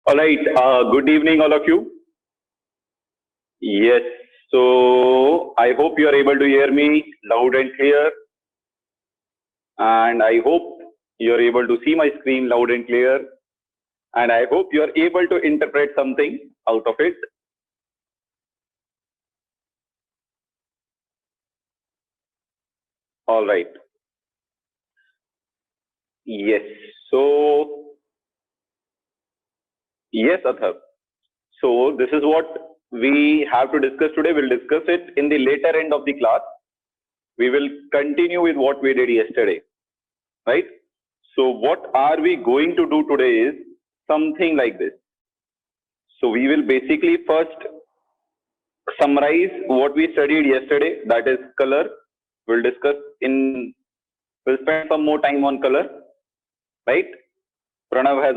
All right. Good evening, all of you. Yes. So I hope you are able to hear me loud and clear, and I hope you are able to see my screen loud and clear, and I hope you are able to interpret something out of it. All right. Yes. So yes, Athar. So this is what we have to discuss today. We'll discuss it in the later end of the class. We will continue with what we did yesterday, right? So what are we going to do today is something like this. So we will basically first summarize what we studied yesterday, that is color. We'll discuss we'll spend some more time on color, right? Pranav has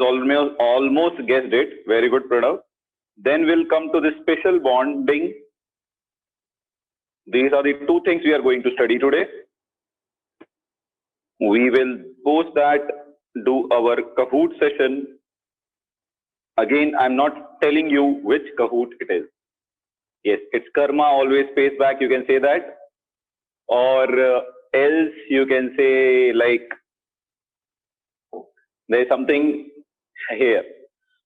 almost guessed it. Very good, Pranav. Then we'll come to the special bonding. These are the two things we are going to study today. We will post that, do our Kahoot session. Again, I'm not telling you which Kahoot it is. Yes, it's karma, always pays back, you can say that. Or else you can say like, there's something here.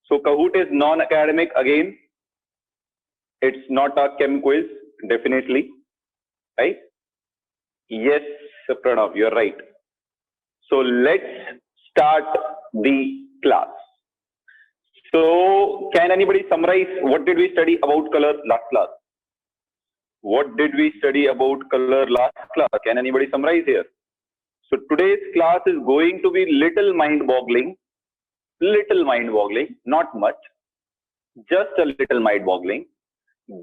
So Kahoot is non-academic again. It's not a chem quiz, definitely. Right? Yes, Pranav, you're right. So let's start the class. So can anybody summarize what did we study about color last class? What did we study about color last class? Can anybody summarize here? So today's class is going to be little mind-boggling, not much, just a little mind-boggling.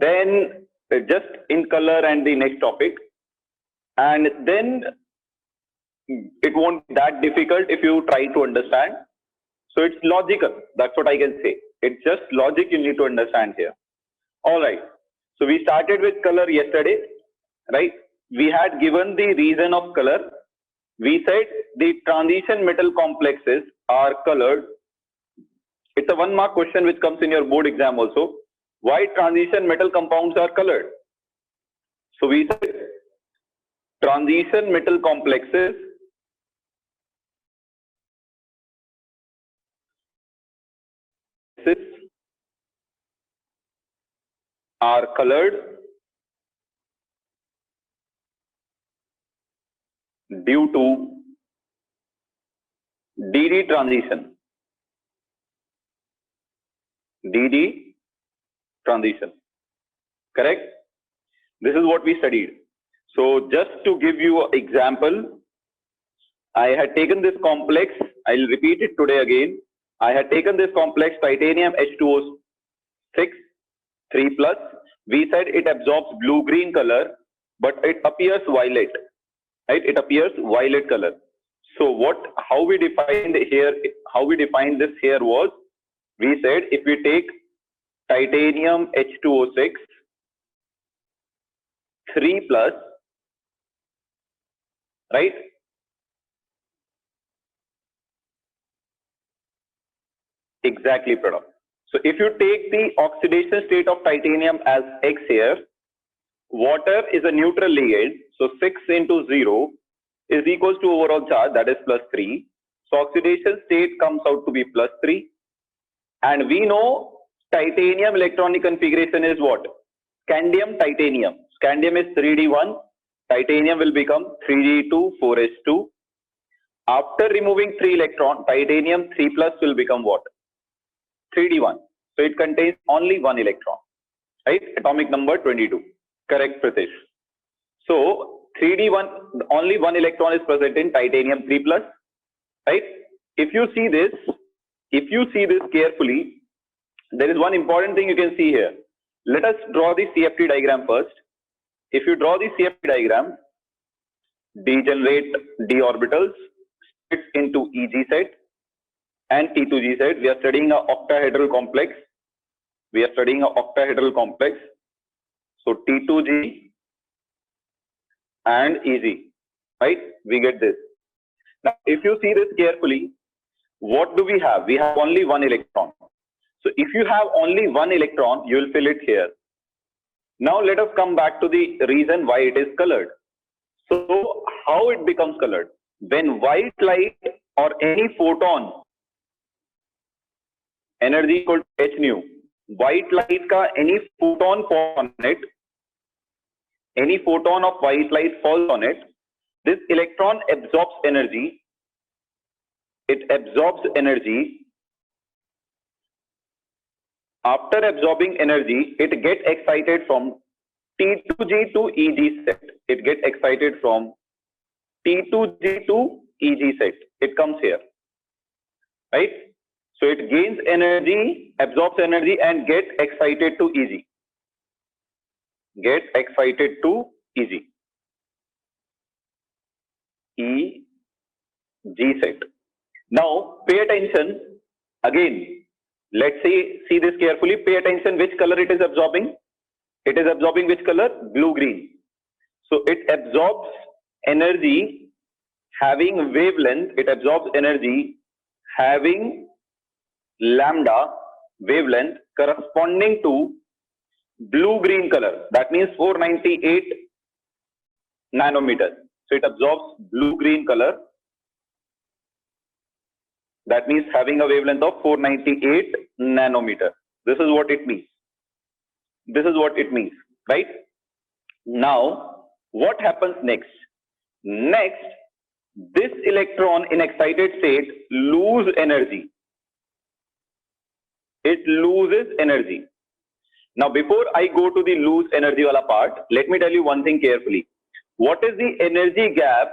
Then just in color and the next topic. And then it won't be that difficult if you try to understand. So it's logical. That's what I can say. It's just logic you need to understand here. All right. So we started with color yesterday, right? We had given the reason of color. We said the transition metal complexes are colored. It's a 1-mark question which comes in your board exam also. Why transition metal compounds are colored? So we said transition metal complexes are colored due to DD transition. DD transition. Correct? This is what we studied. So just to give you an example, I had taken this complex. I'll repeat it today again. I had taken this complex titanium H2O6 3+. We said it absorbs blue-green color, but it appears violet. Right? It appears violet color. So how we defined this here was, we said if we take titanium H2O6 3+, right? Exactly, Pranav. So if you take the oxidation state of titanium as X here, water is a neutral ligand. So 6 into 0 is equals to overall charge, that is +3. So oxidation state comes out to be +3. And we know titanium electronic configuration is what? Scandium titanium. Scandium is 3D1. Titanium will become 3D2, 4S2. After removing 3 electrons, titanium 3+ will become what? 3D1. So it contains only 1 electron, right? Atomic number 22. Correct, Pritesh. So 3D1, only 1 electron is present in titanium 3+, right? If you see this carefully, there is one important thing you can see here. Let us draw the CFT diagram first. If you draw the CFT diagram, degenerate d orbitals split into EG set and T2G set. We are studying an octahedral complex. So T2G and EG, right? We get this. Now, if you see this carefully, what do we have? We have only 1 electron. So if you have only one electron, you will fill it here. Now let us come back to the reason why it is colored. So how it becomes colored? When white light or any photon, energy equal to h nu, white light ka any photon falls on it, any photon of white light falls on it, this electron absorbs energy. It absorbs energy. After absorbing energy, it gets excited from T2G to EG set. It gets excited from T2G to EG set. It comes here, right? So it gains energy, absorbs energy, and gets excited to EG. Get excited to EG. EG set. Now pay attention again. Let's see this carefully. Pay attention which color it is absorbing. It is absorbing which color? Blue-green. So it absorbs energy having wavelength. It absorbs energy having lambda wavelength corresponding to blue-green color. That means 498 nanometers. So it absorbs blue-green color. That means having a wavelength of 498 nanometer. This is what it means. This is what it means, right? Now, what happens next? Next, this electron in excited state loses energy. It loses energy. Now, before I go to the lose energy wala part, let me tell you one thing carefully. What is the energy gap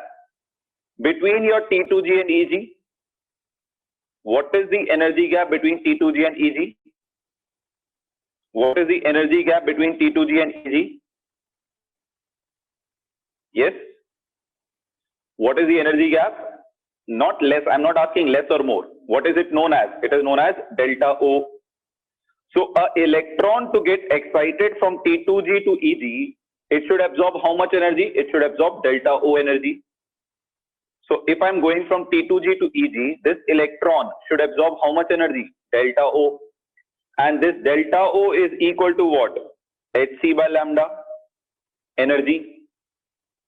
between your T2G and EG? What is the energy gap between T2G and EG? What is the energy gap between T2G and EG? Yes? What is the energy gap? Not less. I'm not asking less or more. What is it known as? It is known as delta O. So an electron to get excited from T2G to EG, it should absorb how much energy? It should absorb delta O energy. So if I'm going from T2G to EG, this electron should absorb how much energy? Delta O. And this delta O is equal to what? Hc by lambda energy.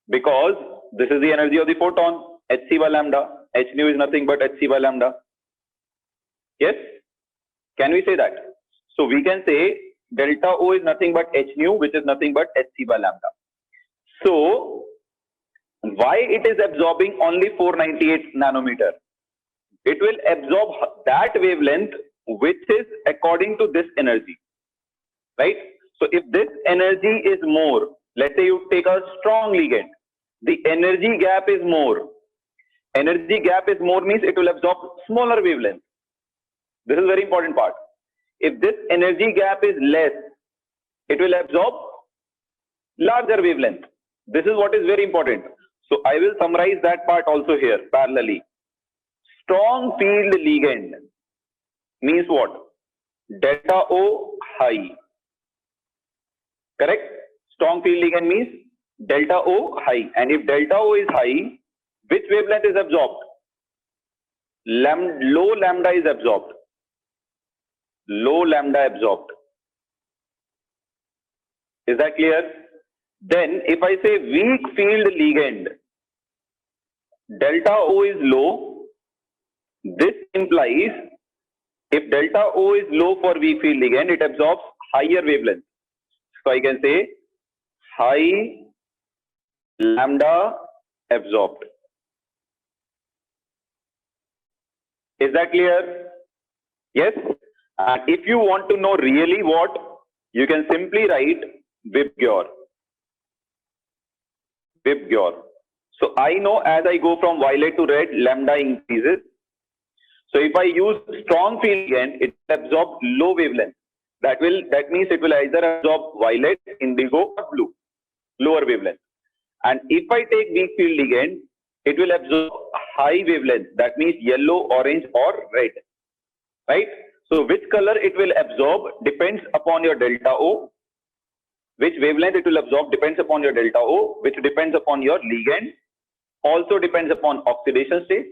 Because this is the energy of the photon, Hc by lambda. H nu is nothing but Hc by lambda. Yes? Can we say that? So we can say delta O is nothing but H nu, which is nothing but Hc by lambda. So why it is absorbing only 498 nanometer? It will absorb that wavelength which is according to this energy, right? So if this energy is more, let's say you take a strong ligand, the energy gap is more. Energy gap is more means it will absorb smaller wavelength. This is very important part. If this energy gap is less, it will absorb larger wavelength. This is what is very important. So I will summarize that part also here parallelly. Strong field ligand means what? Delta O high. Correct? Strong field ligand means delta O high. And if delta O is high, which wavelength is absorbed? Low lambda is absorbed. Low lambda absorbed. Is that clear? Then if I say weak field ligand, delta O is low, this implies if delta O is low for weak field ligand, it absorbs higher wavelength. So I can say high lambda absorbed. Is that clear? Yes? And if you want to know really what, you can simply write Vibgyor. Vibgyor. So I know as I go from violet to red, lambda increases. So if I use strong field ligand, it absorbs low wavelength. That means it will either absorb violet, indigo, or blue, lower wavelength. And if I take weak field ligand, it will absorb high wavelength. That means yellow, orange, or red. Right? So which color it will absorb depends upon your delta O. Which wavelength it will absorb depends upon your delta O, which depends upon your ligand, also depends upon oxidation state,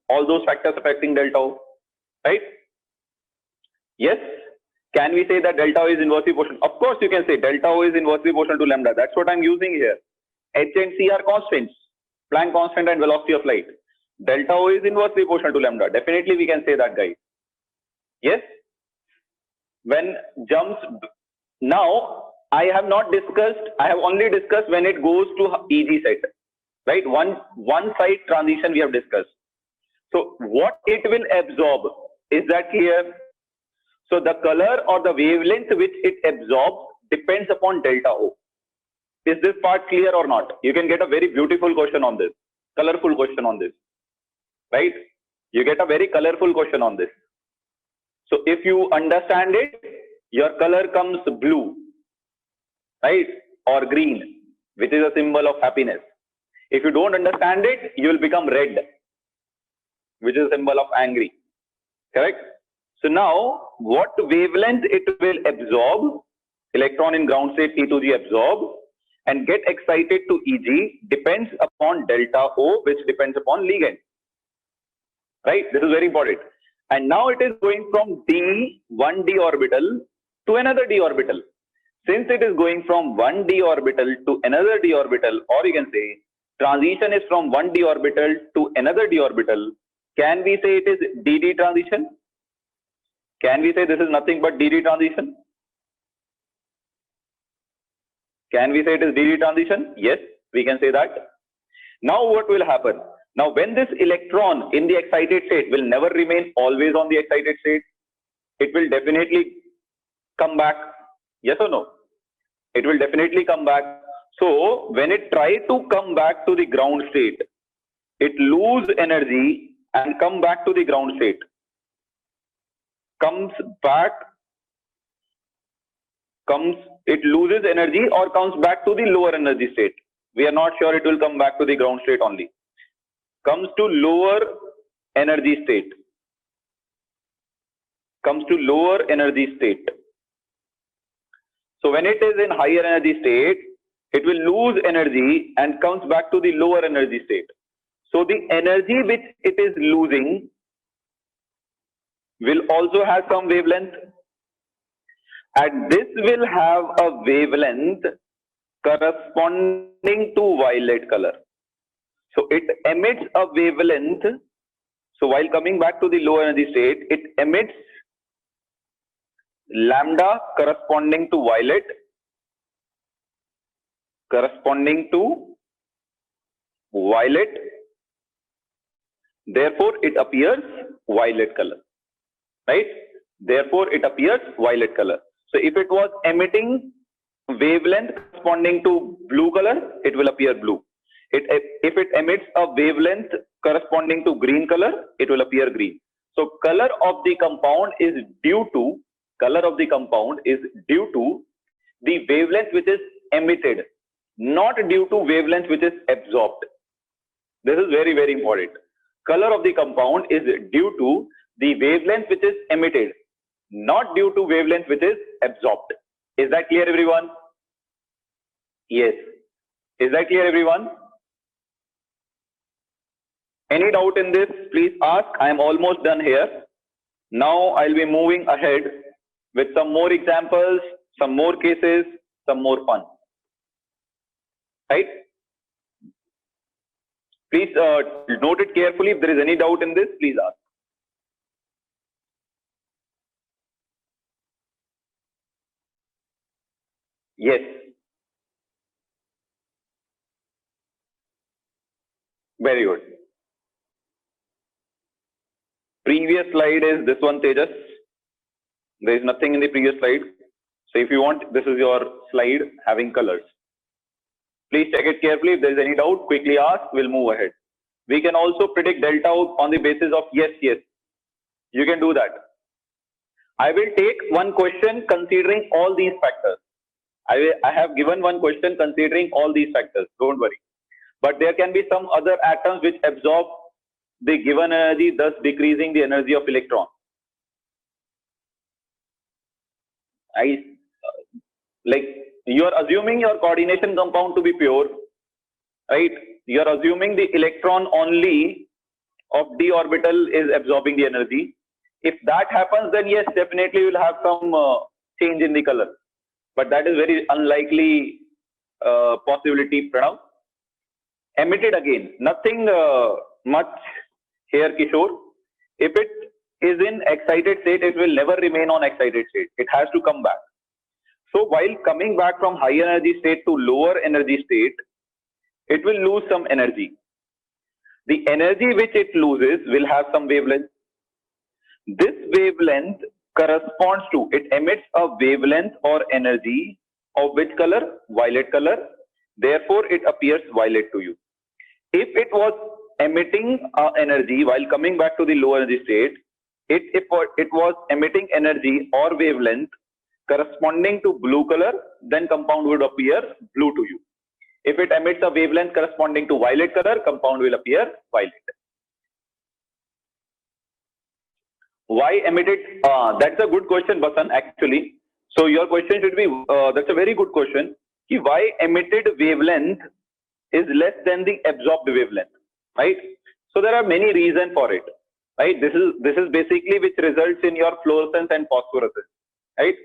all those factors affecting delta O, right? Yes. Can we say that delta O is inversely proportional? Of course, you can say delta O is inversely proportional to lambda. That's what I'm using here. H and C are constants, Planck constant and velocity of light. Delta O is inversely proportional to lambda. Definitely, we can say that, guys. Yes. When jumps, now I have not discussed. I have only discussed when it goes to EG set, right? One side transition we have discussed. So what it will absorb, is that clear? So the color or the wavelength which it absorbs depends upon delta O. Is this part clear or not? You can get a very beautiful question on this, colorful question on this, right? You get a very colorful question on this. So if you understand it, your color comes blue, right? Or green, which is a symbol of happiness. If you don't understand it, you will become red, which is a symbol of angry, correct? So now, what wavelength it will absorb, electron in ground state T2G absorb, and get excited to EG depends upon delta O, which depends upon ligand, right? This is very important. And now it is going from one d orbital to another d orbital. Since it is going from one d orbital to another d orbital, or you can say transition is from one d orbital to another d orbital, can we say it is dd transition? Can we say this is nothing but dd transition? Can we say it is dd transition? Yes, we can say that. Now what will happen? Now when this electron in the excited state will never remain always on the excited state, it will definitely come back. Yes or no? It will definitely come back. So when it tries to come back to the ground state, it loses energy and come back to the ground state. It loses energy or comes back to the lower energy state. We are not sure it will come back to the ground state only. Comes to lower energy state. So when it is in higher energy state, it will lose energy and comes back to the lower energy state. So the energy which it is losing will also have some wavelength, and this will have a wavelength corresponding to violet color. So it emits a wavelength. So while coming back to the low energy state, it emits lambda corresponding to violet, therefore it appears violet color, right? Therefore it appears violet color. So if it was emitting wavelength corresponding to blue color, it will appear blue. If it emits a wavelength corresponding to green color, it will appear green. So color of the compound is due to the wavelength which is emitted, not due to wavelength which is absorbed. This is very, very important. Color of the compound is due to the wavelength which is emitted, not due to wavelength which is absorbed. Is that clear, everyone? Yes. Is that clear, everyone? Any doubt in this, please ask. I am almost done here. Now I'll be moving ahead with some more examples, some more cases, some more fun. Right? Please note it carefully. If there is any doubt in this, please ask. Yes. Very good. Previous slide is this one, Tejas. There is nothing in the previous slide. So if you want, this is your slide having colors. Please check it carefully. If there is any doubt, quickly ask. We'll move ahead. We can also predict delta on the basis of yes, yes. You can do that. I will take one question considering all these factors. I have given one question considering all these factors. Don't worry. But there can be some other atoms which absorb the given energy, thus decreasing the energy of electron. Like you are assuming your coordination compound to be pure, right? You are assuming the electron only of d orbital is absorbing the energy. If that happens, then yes, definitely you'll have some change in the color. But that is very unlikely possibility, Pranav. Emitted again, nothing much here, Kishore. If it is in excited state, it will never remain on excited state. It has to come back. So while coming back from high energy state to lower energy state, it will lose some energy. The energy which it loses will have some wavelength. This wavelength corresponds to, it emits a wavelength or energy of which color? Violet color. Therefore, it appears violet to you. If it was emitting energy while coming back to the low energy state, if it was emitting energy or wavelength corresponding to blue color, then compound would appear blue to you. If it emits a wavelength corresponding to violet color, compound will appear violet. Why emitted? That's a good question, Basan, actually. So your question should be, that's a very good question. Why emitted wavelength is less than the absorbed wavelength, right? So there are many reasons for it, right? This is basically which results in your fluorescence and phosphorescence, right?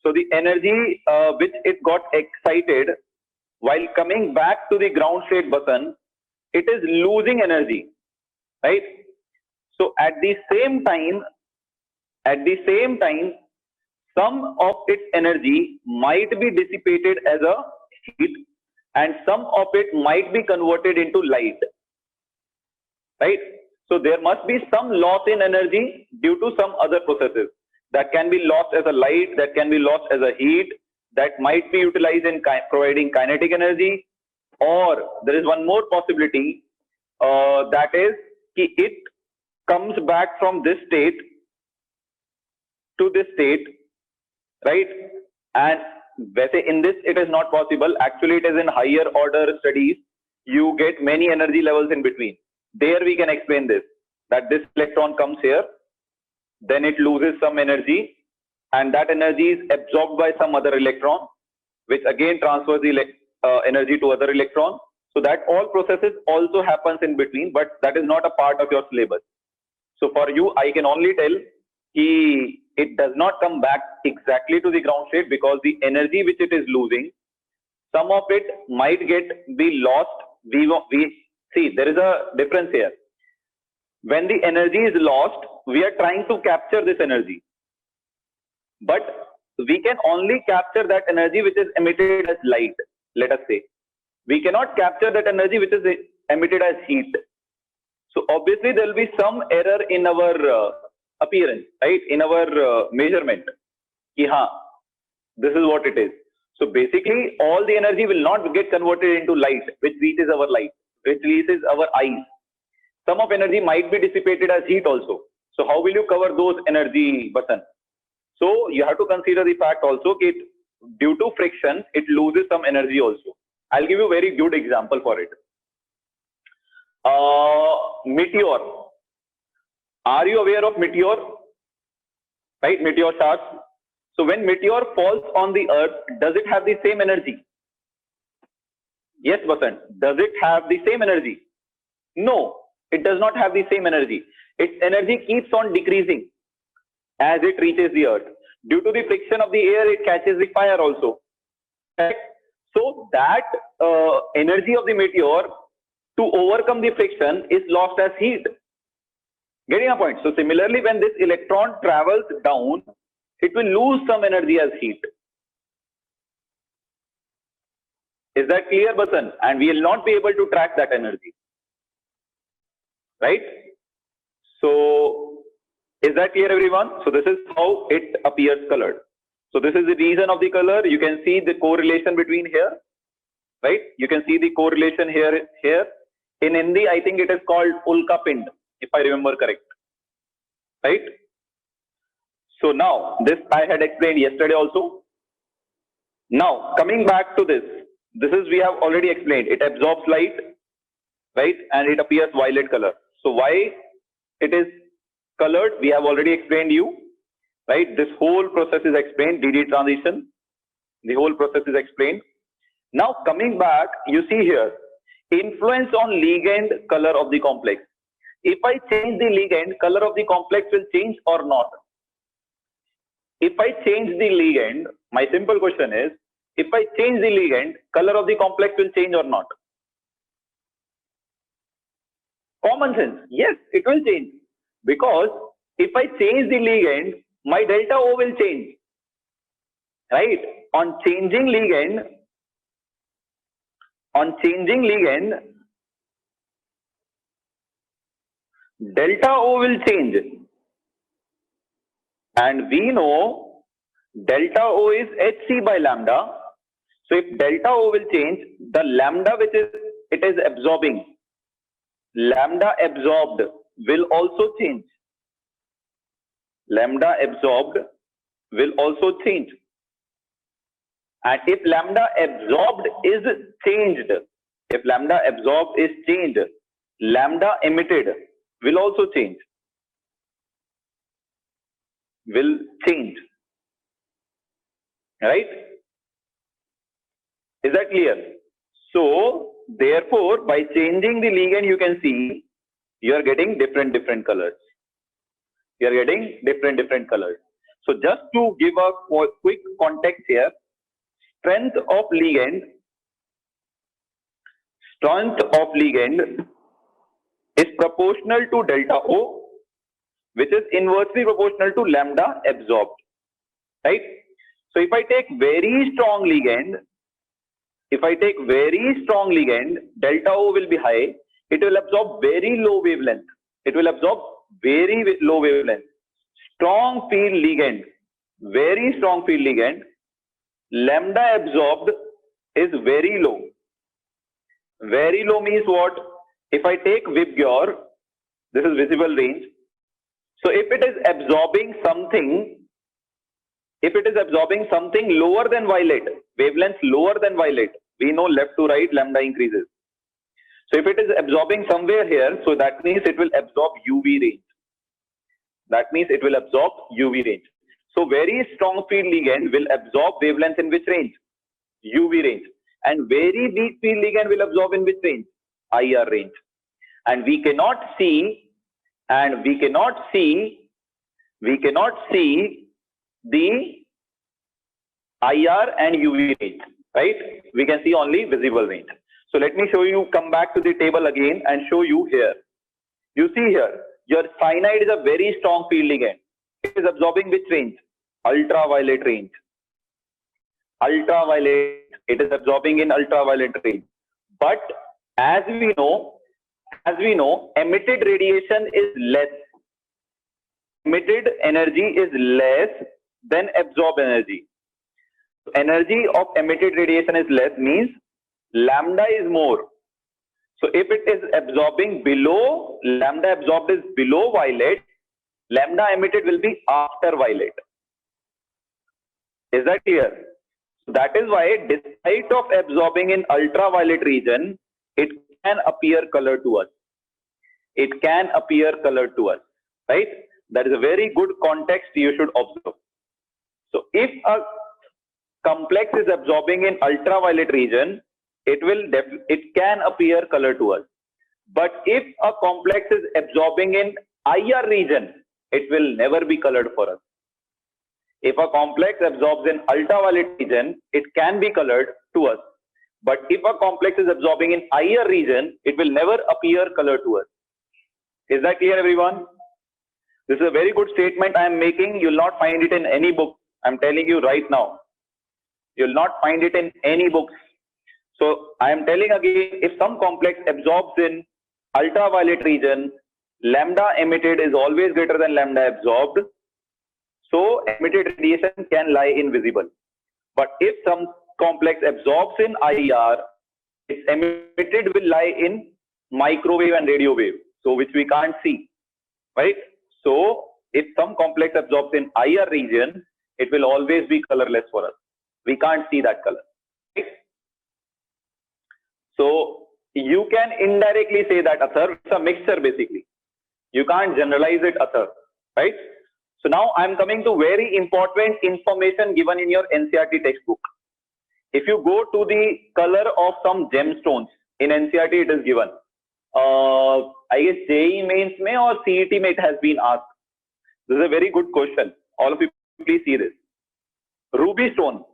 So the energy which it got excited while coming back to the ground state, Basan, it is losing energy, right? So at the same time, some of its energy might be dissipated as a heat and some of it might be converted into light, right? So there must be some loss in energy due to some other processes that can be lost as a light, that can be lost as a heat, that might be utilized in providing kinetic energy, or there is one more possibility, that is it comes back from this state to this state, right? And in this it is not possible. Actually, it is in higher order studies. You get many energy levels in between. There we can explain this, that this electron comes here, then it loses some energy, and that energy is absorbed by some other electron, which again transfers the energy to other electron. So that all processes also happens in between, but that is not a part of your syllabus. So for you, I can only tell it does not come back exactly to the ground state because the energy which it is losing, some of it might be lost. We see there is a difference here. When the energy is lost, we are trying to capture this energy, but we can only capture that energy which is emitted as light. Let us say we cannot capture that energy which is emitted as heat. So obviously there will be some error in our appearance, right? In our measurement. This is what it is. So basically all the energy will not get converted into light, which reaches our eyes. Some of energy might be dissipated as heat also. So how will you cover those energy, Basan? So you have to consider the fact also that due to friction, it loses some energy also. I'll give you a very good example for it. Meteor. Are you aware of meteor? Right, meteor showers. So when meteor falls on the earth, does it have the same energy? Yes, Basan. Does it have the same energy? No, it does not have the same energy. Its energy keeps on decreasing as it reaches the earth. Due to the friction of the air, it catches the fire also. Right? So that energy of the meteor to overcome the friction is lost as heat. Getting a point? So similarly, when this electron travels down, it will lose some energy as heat. Is that clear, Basan? And we will not be able to track that energy. Right? So is that clear, everyone? So this is how it appears colored. So this is the reason of the color. You can see the correlation between here, right? You can see the correlation here. In Hindi, I think it is called Ulka Pind, if I remember correct, right? So now this I had explained yesterday also. Now coming back to this is we have already explained. It absorbs light, right? And it appears violet color. So why it is colored, we have already explained you, right? This whole process is explained, DD transition, the whole process is explained. Now coming back, you see here, influence on ligand color of the complex. If I change the ligand, color of the complex will change or not? If I change the ligand, my simple question is, if I change the ligand, color of the complex will change or not? Common sense. Yes, it will change. Because if I change the ligand, my delta O will change. Right? On changing ligand, delta O will change. And we know delta O is Hc by lambda. So if delta O will change, the lambda which it is absorbing, lambda absorbed will also change. Lambda absorbed will also change. And if lambda absorbed is changed, if lambda absorbed is changed, lambda emitted will also change. Will change. Right? Is that clear? So, therefore, by changing the ligand, you can see you are getting different colors. You are getting different colors. So, just to give a quick context here, strength of ligand is proportional to delta O, which is inversely proportional to lambda absorbed. Right? So, if I take very strong ligand, delta O will be high. It will absorb very low wavelength. Strong field ligand, very strong field ligand, lambda absorbed is very low. Very low means what? If I take Vibgyor, this is visible range. So if it is absorbing something lower than violet, wavelength lower than violet, we know left to right lambda increases. So if it is absorbing somewhere here, so that means it will absorb UV range. So very strong field ligand will absorb wavelength in which range? UV range. And very weak field ligand will absorb in which range? IR range. And we cannot see the IR and UV range, right? We can see only visible range. So let me show you, come back to the table again and show you here. You see here, your cyanide is a very strong field ligand. It is absorbing which range? Ultraviolet range. It is absorbing in ultraviolet range. But as we know, emitted radiation is less. Emitted energy is less than absorbed energy. Energy of emitted radiation is less means lambda is more. So if it is absorbing below, lambda absorbed is below violet, lambda emitted will be after violet. Is that clear? That is why, despite of absorbing in ultraviolet region, it can appear colored to us. Right? That is a very good context you should observe. So if a complex is absorbing in ultraviolet region, it can appear color to us. But if a complex is absorbing in IR region, it will never be colored for us. If a complex absorbs in ultraviolet region, it can be colored to us. But if a complex is absorbing in IR region, it will never appear colored to us. Is that clear, everyone? This is a very good statement I am making. You will not find it in any book. I am telling you right now. You will not find it in any books. So I am telling again, if some complex absorbs in ultraviolet region, lambda emitted is always greater than lambda absorbed. So emitted radiation can lie invisible. But if some complex absorbs in IR, its emitted will lie in microwave and radio wave, so which we can't see, right? So if some complex absorbs in IR region, it will always be colorless for us. We can't see that color. Right? So you can indirectly say that Athar, it's a mixture basically. You can't generalize it Athar, right? So now I'm coming to very important information given in your NCERT textbook. If you go to the color of some gemstones, in NCERT it is given. I guess JEE mains mein or CET mein it has been asked. This is a very good question. All of you please see this. Ruby stone.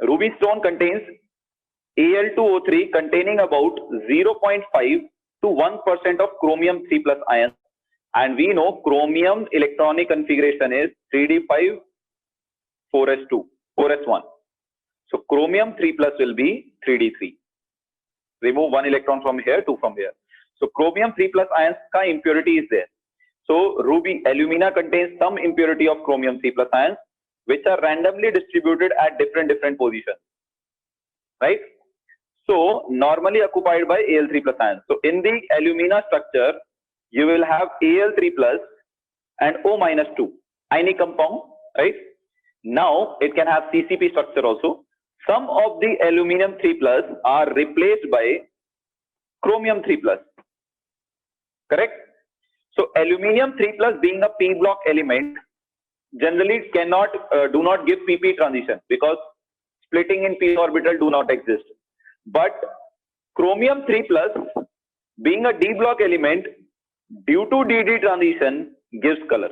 Ruby stone contains Al2O3 containing about 0.5 to 1% of chromium 3 plus ions. And we know chromium electronic configuration is 3d5 4s2 4s1. So chromium 3 plus will be 3d3. Remove one electron from here, two from here. So chromium 3 plus ions ka impurity is there. So ruby alumina contains some impurity of chromium 3 plus ions, which are randomly distributed at different positions, right? So normally occupied by Al3 plus ions. So in the alumina structure, you will have Al3 plus and O minus 2 ionic compound, right? Now it can have CCP structure also. Some of the aluminum 3 plus are replaced by chromium 3 plus, correct? So aluminium 3 plus being a p block element generally cannot do not give pp transition because splitting in p orbital do not exist. But chromium 3 plus being a d block element due to dd transition gives color.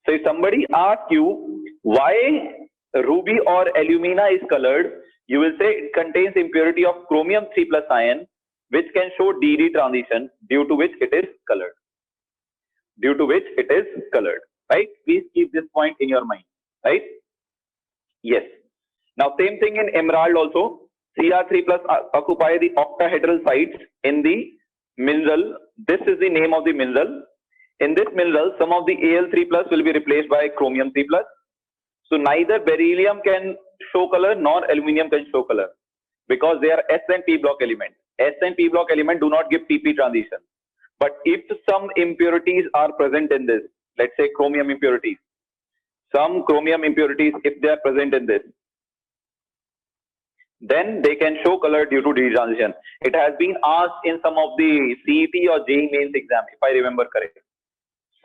So if somebody asks you why ruby or alumina is colored, you will say it contains impurity of chromium 3 plus ion which can show dd transition, due to which it is colored. Due to which it is colored, right? Please keep this point in your mind, right? Yes. Now same thing in emerald also. Cr3 plus occupy the octahedral sites in the mineral. This is the name of the mineral. In this mineral, some of the Al3 plus will be replaced by chromium 3 plus. So neither beryllium can show color nor aluminium can show color because they are S and P block element. S and P block element do not give pp transition. But if some impurities are present in this, let's say chromium impurities, some chromium impurities, if they are present in this, then they can show color due to D transition. It has been asked in some of the CET or JEE mains exam, if I remember correctly.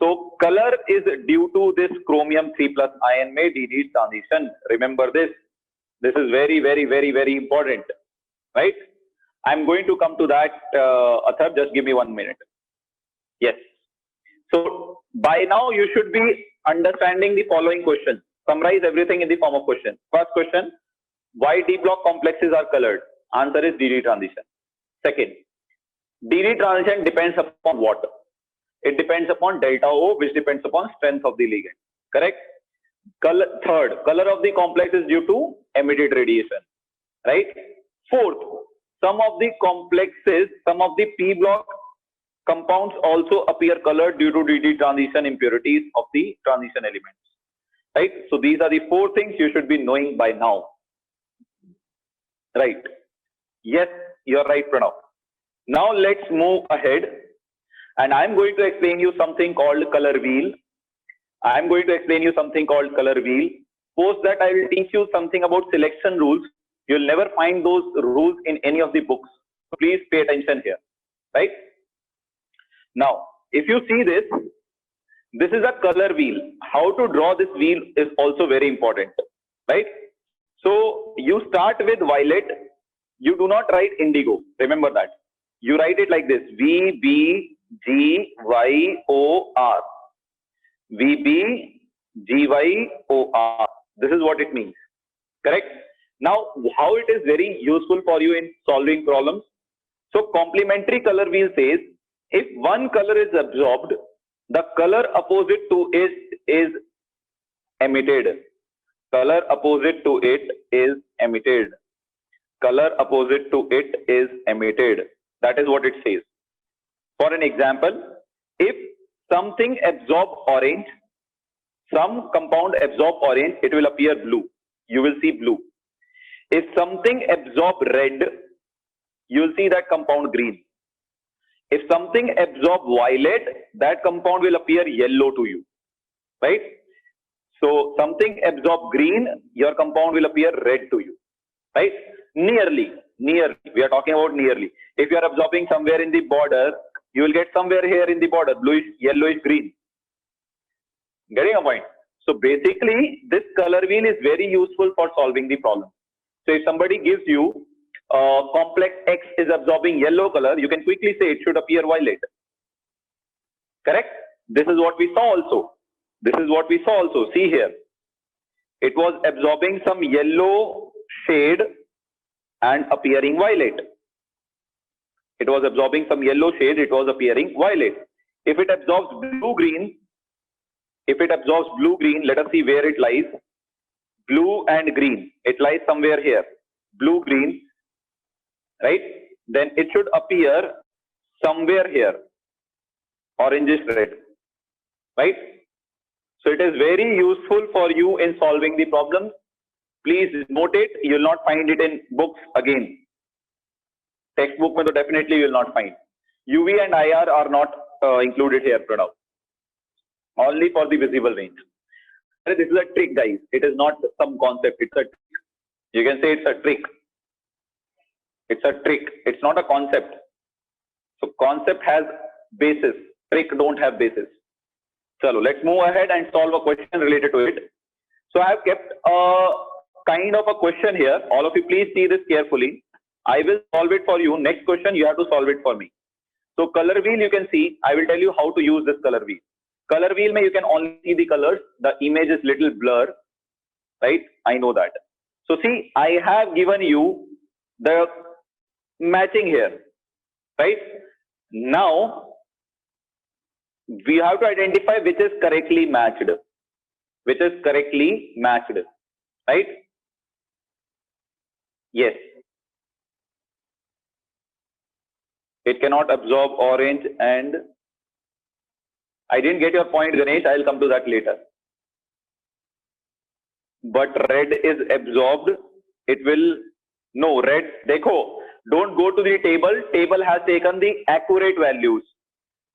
So color is due to this chromium 3 plus ion may DD transition. Remember this. This is very important, right? I'm going to come to that, Athar. Just give me 1 minute. Yes. So by now you should be understanding the following question. Summarize everything in the form of question. First question, why D block complexes are colored? Answer is DD transition. Second, DD transition depends upon what? It depends upon delta O, which depends upon strength of the ligand. Correct? Third, color of the complex is due to emitted radiation. Right? Fourth, some of the complexes, some of the P block compounds also appear colored due to DD transition impurities of the transition elements. Right? So these are the 4 things you should be knowing by now. Right? Yes, you're right, Pranav. Now let's move ahead. And I'm going to explain you something called color wheel. I'm going to explain you something called color wheel. Post that I will teach you something about selection rules. You'll never find those rules in any of the books. So please pay attention here, right? Now, if you see this is a color wheel. How to draw this wheel is also very important, right? So you start with violet. You do not write indigo. Remember that. You write it like this: VBGYOR. VBGYOR. This is what it means. Correct? Now, how it is very useful for you in solving problems. So, complementary color wheel says, if one color is absorbed, the color opposite to it is emitted. Color opposite to it is emitted. Color opposite to it is emitted. That is what it says. For an example, if something absorbs orange, some compound absorb orange, it will appear blue. You will see blue. If something absorbs red, you will see that compound green. If something absorbs violet, that compound will appear yellow to you, right? So something absorbs green, your compound will appear red to you, right? Nearly. We are talking about nearly. If you are absorbing somewhere in the border, you will get somewhere here in the border, bluish, yellowish, green. Getting a point? So basically, this color wheel is very useful for solving the problem. So if somebody gives you complex X is absorbing yellow color, you can quickly say it should appear violet. Correct? This is what we saw also. This is what we saw also. See here. It was absorbing some yellow shade and appearing violet. It was absorbing some yellow shade, it was appearing violet. If it absorbs blue-green, let us see where it lies. Blue and green, it lies somewhere here. Blue-green, right? Then it should appear somewhere here. Orangish red, right? So it is very useful for you in solving the problem. Please note it. You will not find it in books again. Textbook mein to definitely you will not find. UV and IR are not included here, Pranav. Only for the visible range. This is a trick, guys. It is not some concept. It's a trick. You can say it's a trick. It's a trick. It's not a concept. So concept has basis. Trick don't have basis. So let's move ahead and solve a question related to it. So I have kept a kind of a question here. All of you please see this carefully. I will solve it for you. Next question you have to solve it for me. So color wheel you can see. I will tell you how to use this color wheel. Color wheel mein you can only see the colors. The image is little blur. Right? I know that. So see, I have given you the matching here. Right? Now we have to identify which is correctly matched. Which is correctly matched. Right? Yes. It cannot absorb orange and I didn't get your point, Ganesh. I will come to that later. But red is absorbed. It will no red. Dekho, don't go to the table. Table has taken the accurate values.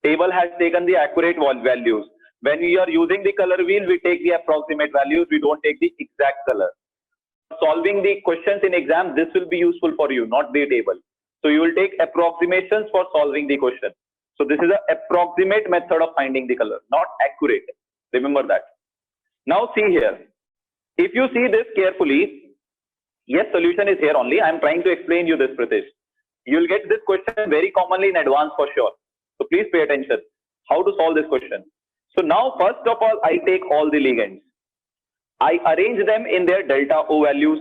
Table has taken the accurate values. When we are using the color wheel, we take the approximate values. We don't take the exact color. Solving the questions in exam, this will be useful for you, not the table. So you will take approximations for solving the question. So this is an approximate method of finding the color, not accurate. Remember that. Now see here. If you see this carefully, yes, solution is here only. I am trying to explain you this, Pritesh. You will get this question very commonly in advance for sure. So please pay attention. How to solve this question. So now first of all, I take all the ligands. I arrange them in their delta O values.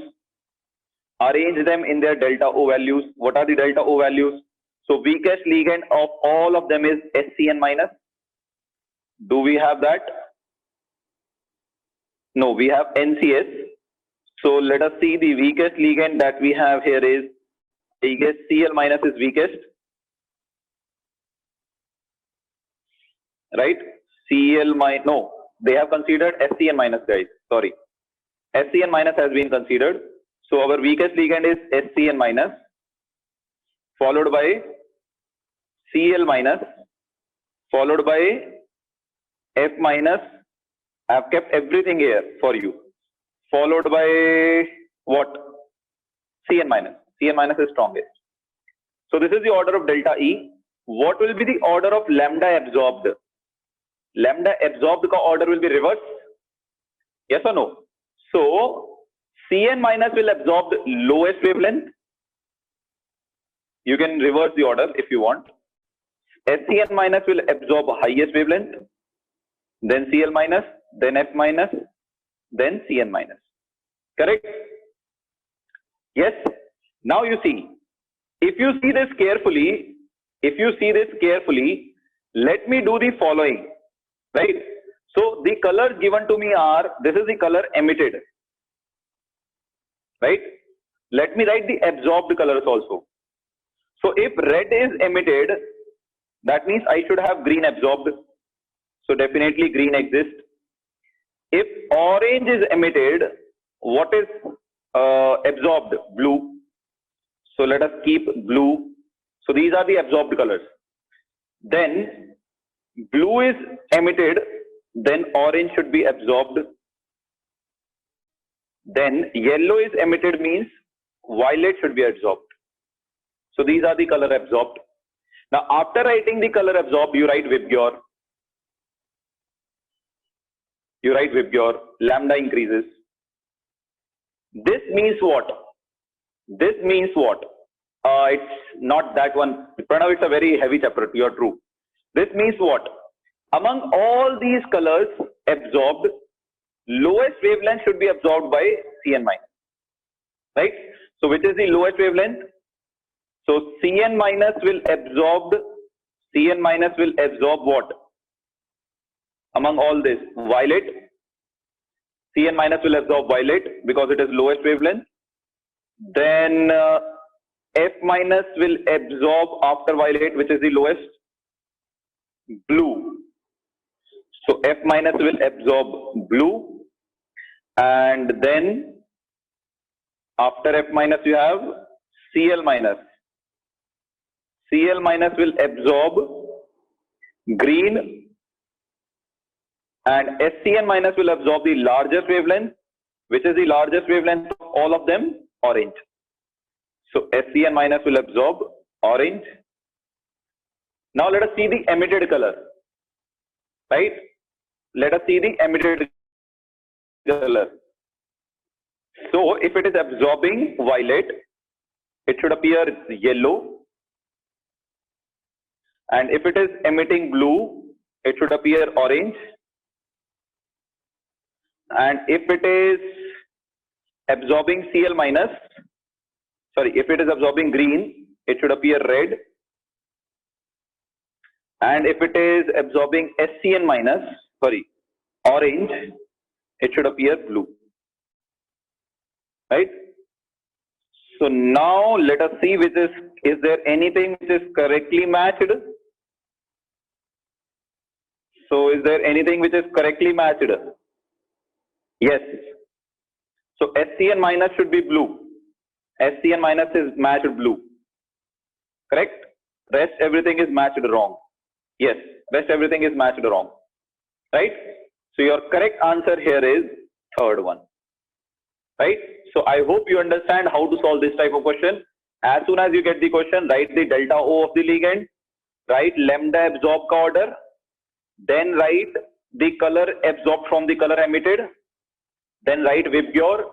Arrange them in their delta O values. What are the delta O values? So weakest ligand of all of them is SCN minus. Do we have that? No, we have NCS. So let us see the weakest ligand that we have here is, I guess Cl minus is weakest. Right? Cl minus, no, they have considered SCN minus, guys. Sorry. SCN minus has been considered. So our weakest ligand is SCN minus, followed by Cl minus, followed by F minus. I have kept everything here for you. Followed by what? Cn minus. Cn minus is strongest. So this is the order of delta E. What will be the order of lambda absorbed? Lambda absorbed ka order will be reverse. Yes or no? So Cn minus will absorb the lowest wavelength. You can reverse the order if you want. SCN minus will absorb highest wavelength, then Cl minus, then F minus, then Cn minus. Correct? Yes. Now you see, if you see this carefully, let me do the following. Right? So the colors given to me are, this is the color emitted. Right? Let me write the absorbed colors also. So if red is emitted, that means I should have green absorbed. So definitely green exists. If orange is emitted, what is absorbed? Blue. So let us keep blue. So these are the absorbed colors. Then blue is emitted, then orange should be absorbed. Then yellow is emitted means violet should be absorbed. So these are the color absorbed. Now after writing the color absorbed, you write Vibgyor. You write Vibgyor, lambda increases. This means what? This means what? It's not that one. Pranav, it's a very heavy chapter. You're true. This means what? Among all these colors absorbed, lowest wavelength should be absorbed by Cn minus. Right? So which is the lowest wavelength? So Cn minus will absorb what? Among all this, violet. Cn minus will absorb violet because it is lowest wavelength. Then F minus will absorb after violet, which is the lowest, blue. So F minus will absorb blue, and then after F minus you have Cl minus. Cl minus will absorb green, and SCN minus will absorb the largest wavelength. Which is the largest wavelength of all of them? Orange. So SCN minus will absorb orange. Now let us see the emitted color. Right? Let us see the emitted color. So if it is absorbing violet, it should appear yellow. And if it is emitting blue, it should appear orange. And if it is absorbing Cl minus, if it is absorbing green, it should appear red. And if it is absorbing SCN minus, orange, it should appear blue. Right? So now let us see is there anything which is correctly matched? So is there anything which is correctly matched? Yes. So SCN minus should be blue. SCN minus is matched blue. Correct? Rest everything is matched wrong. Yes, rest everything is matched wrong. Right? So your correct answer here is third one. Right? So I hope you understand how to solve this type of question. As soon as you get the question, write the delta O of the ligand, write lambda absorbed ka order, then write the color absorbed from the color emitted, then write Vibgyor,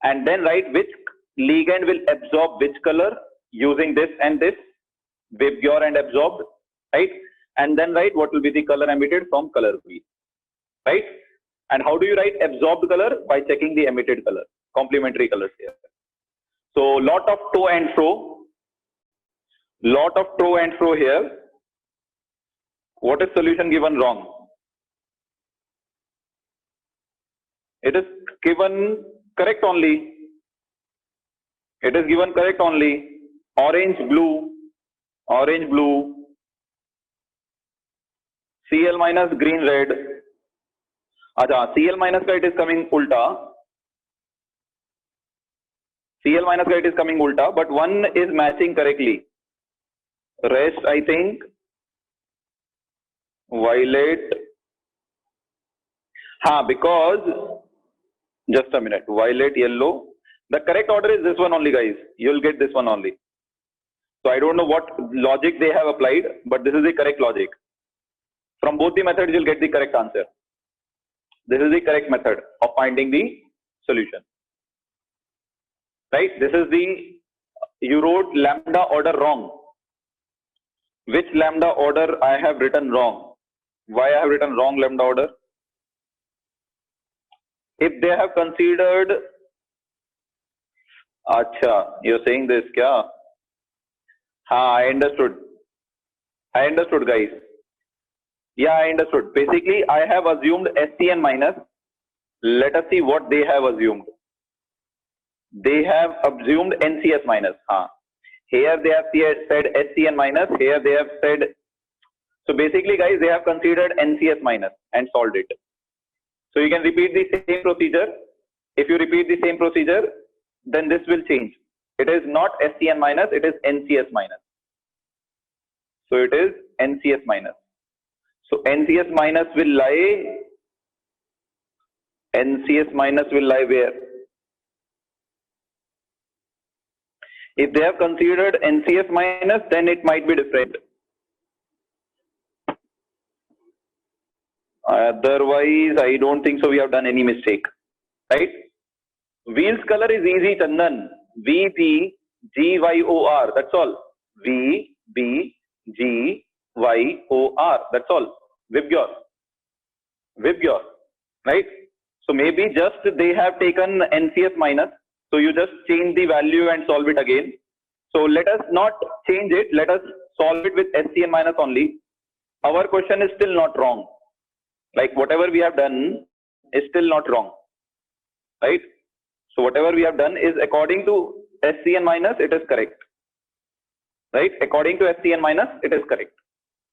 and then write which ligand will absorb which color using this and this, Vibgyor and absorbed, right? And then write what will be the color emitted from color wheel, right? And how do you write absorbed color? By checking the emitted color, complementary colors here. So lot of to and fro here. What is solution given wrong? It is given correct only. It is given correct only. Orange, blue, Cl minus, green, red. Acha, Cl minus ka it is coming ulta. Cl minus ka it is coming ulta, but one is matching correctly. Rest, I think, violet. Because, just a minute, violet, yellow. The correct order is this one only, guys. You'll get this one only. So I don't know what logic they have applied, but this is the correct logic. From both the methods, you'll get the correct answer. This is the correct method of finding the solution. Right? This is you wrote lambda order wrong. Which lambda order I have written wrong? Why I have written wrong lambda order? If they have considered, acha, you're saying this, kya? I understood. Guys. Yeah, I understood. Basically, I have assumed SCN minus. Let us see what they have assumed. They have assumed NCS minus. Here they have said SCN minus. Here they have said. So basically, guys, they have considered NCS minus and solved it. So you can repeat the same procedure. If you repeat the same procedure, then this will change. It is not SCN minus, it is NCS minus. So it is NCS minus. So NCS minus will lie where? If they have considered NCS minus, then it might be different. Otherwise, I don't think so we have done any mistake. Right? Wheel's color is easy, Chandan. VP G, Y, O, R. That's all. V, B, G, Y, O, R. That's all. VIBGYOR. VIBGYOR. Right? So maybe just they have taken NCS minus. So you just change the value and solve it again. So let us not change it. Let us solve it with SCN minus only. Our question is still not wrong. Like whatever we have done is still not wrong. Right? So whatever we have done is according to SCN minus, it is correct. Right? According to SCN minus, it is correct.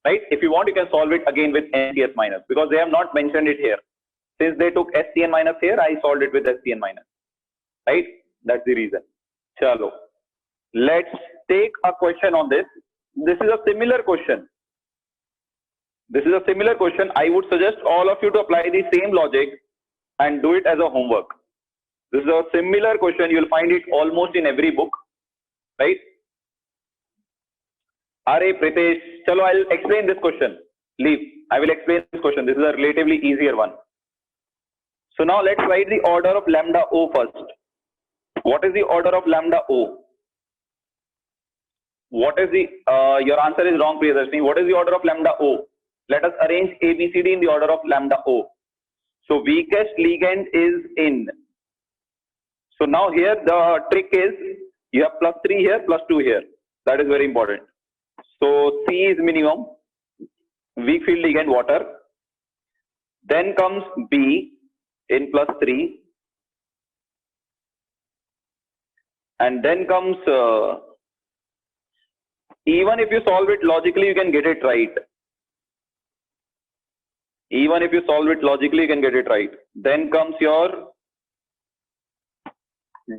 Right? If you want, you can solve it again with NCS minus because they have not mentioned it here. Since they took SCN minus here, I solved it with SCN minus. Right? That's the reason. Chalo. Let's take a question on this. This is a similar question. This is a similar question. I would suggest all of you to apply the same logic and do it as a homework. This is a similar question. You will find it almost in every book. Right? Are Pritesh, chalo, I'll explain this question. Leave. I will explain this question. This is a relatively easier one. So now let's write the order of lambda O first. What is the order of lambda O? What is the, your answer is wrong, Priyadarshini. What is the order of lambda O? Let us arrange A, B, C, D in the order of lambda O. So weakest ligand is in. So now here the trick is you have +3 here, +2 here. That is very important. So C is minimum, weak field ligand water. Then comes B in +3. And then comes, even if you solve it logically, you can get it right. Even if you solve it logically, you can get it right. Then comes your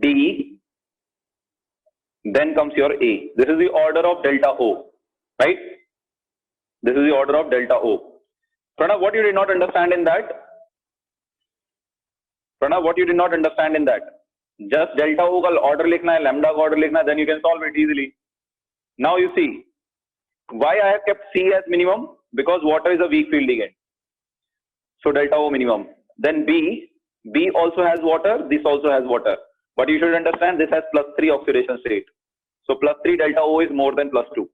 D. Then comes your A. This is the order of delta O. Right? This is the order of delta O. Pranav, what you did not understand in that? Pranav, what you did not understand in that? Just delta O ka order likhna hai, lambda ka order likhna hai, then you can solve it easily. Now you see, why I have kept C as minimum? Because water is a weak field ligand. So delta O minimum. Then B also has water, this also has water. But you should understand this has +3 oxidation state. So +3 delta O is more than +2.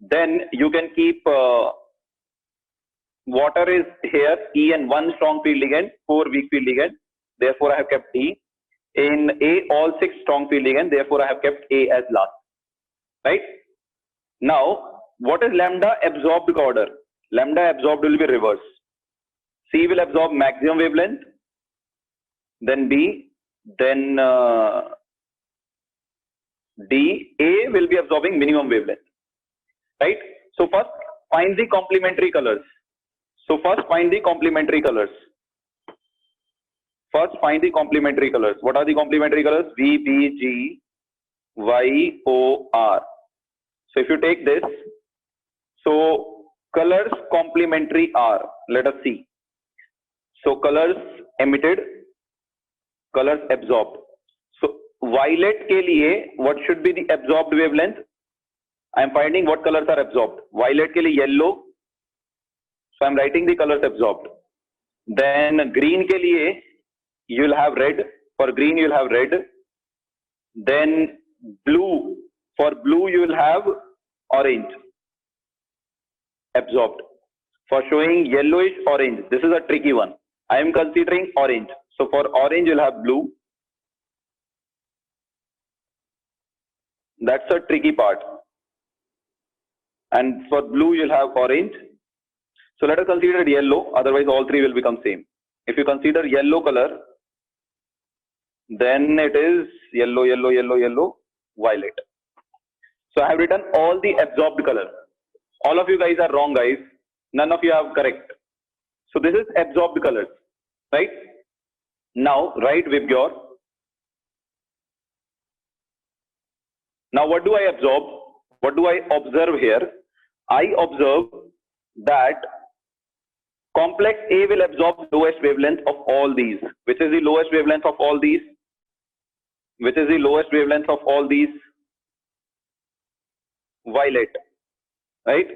Then you can keep water is here, E and 1 strong field ligand, 4 weak field ligand. Therefore I have kept D. In A, all 6 strong field ligand. Therefore I have kept A as last. Right? Now, what is lambda absorbed order? Lambda absorbed will be reverse. C will absorb maximum wavelength, then B, then D. A will be absorbing minimum wavelength. Right? So first find the complementary colors. What are the complementary colors? V, B, G, Y, O, R. So if you take this, so colors complementary are, let us see. So colors emitted, colors absorbed. So violet ke liye, what should be the absorbed wavelength? I am finding what colors are absorbed. Violet ke liye yellow. So I am writing the colors absorbed. Then green ke liye you will have red. For green you will have red. Then blue. For blue you will have orange. Absorbed. For showing yellowish orange. This is a tricky one. I am considering orange. So for orange you will have blue. That's a tricky part. And for blue you will have orange. So let us consider yellow. Otherwise all three will become same. If you consider yellow color, then it is yellow, yellow, yellow, yellow, violet. So I have written all the absorbed color. All of you guys are wrong, guys. None of you are correct. So this is absorbed colors, right? Now write VIBGYOR. Now what do I absorb? What do I observe here? I observe that complex A will absorb lowest wavelength of all these. Which is the lowest wavelength of all these? Which is the lowest wavelength of all these? Violet, right?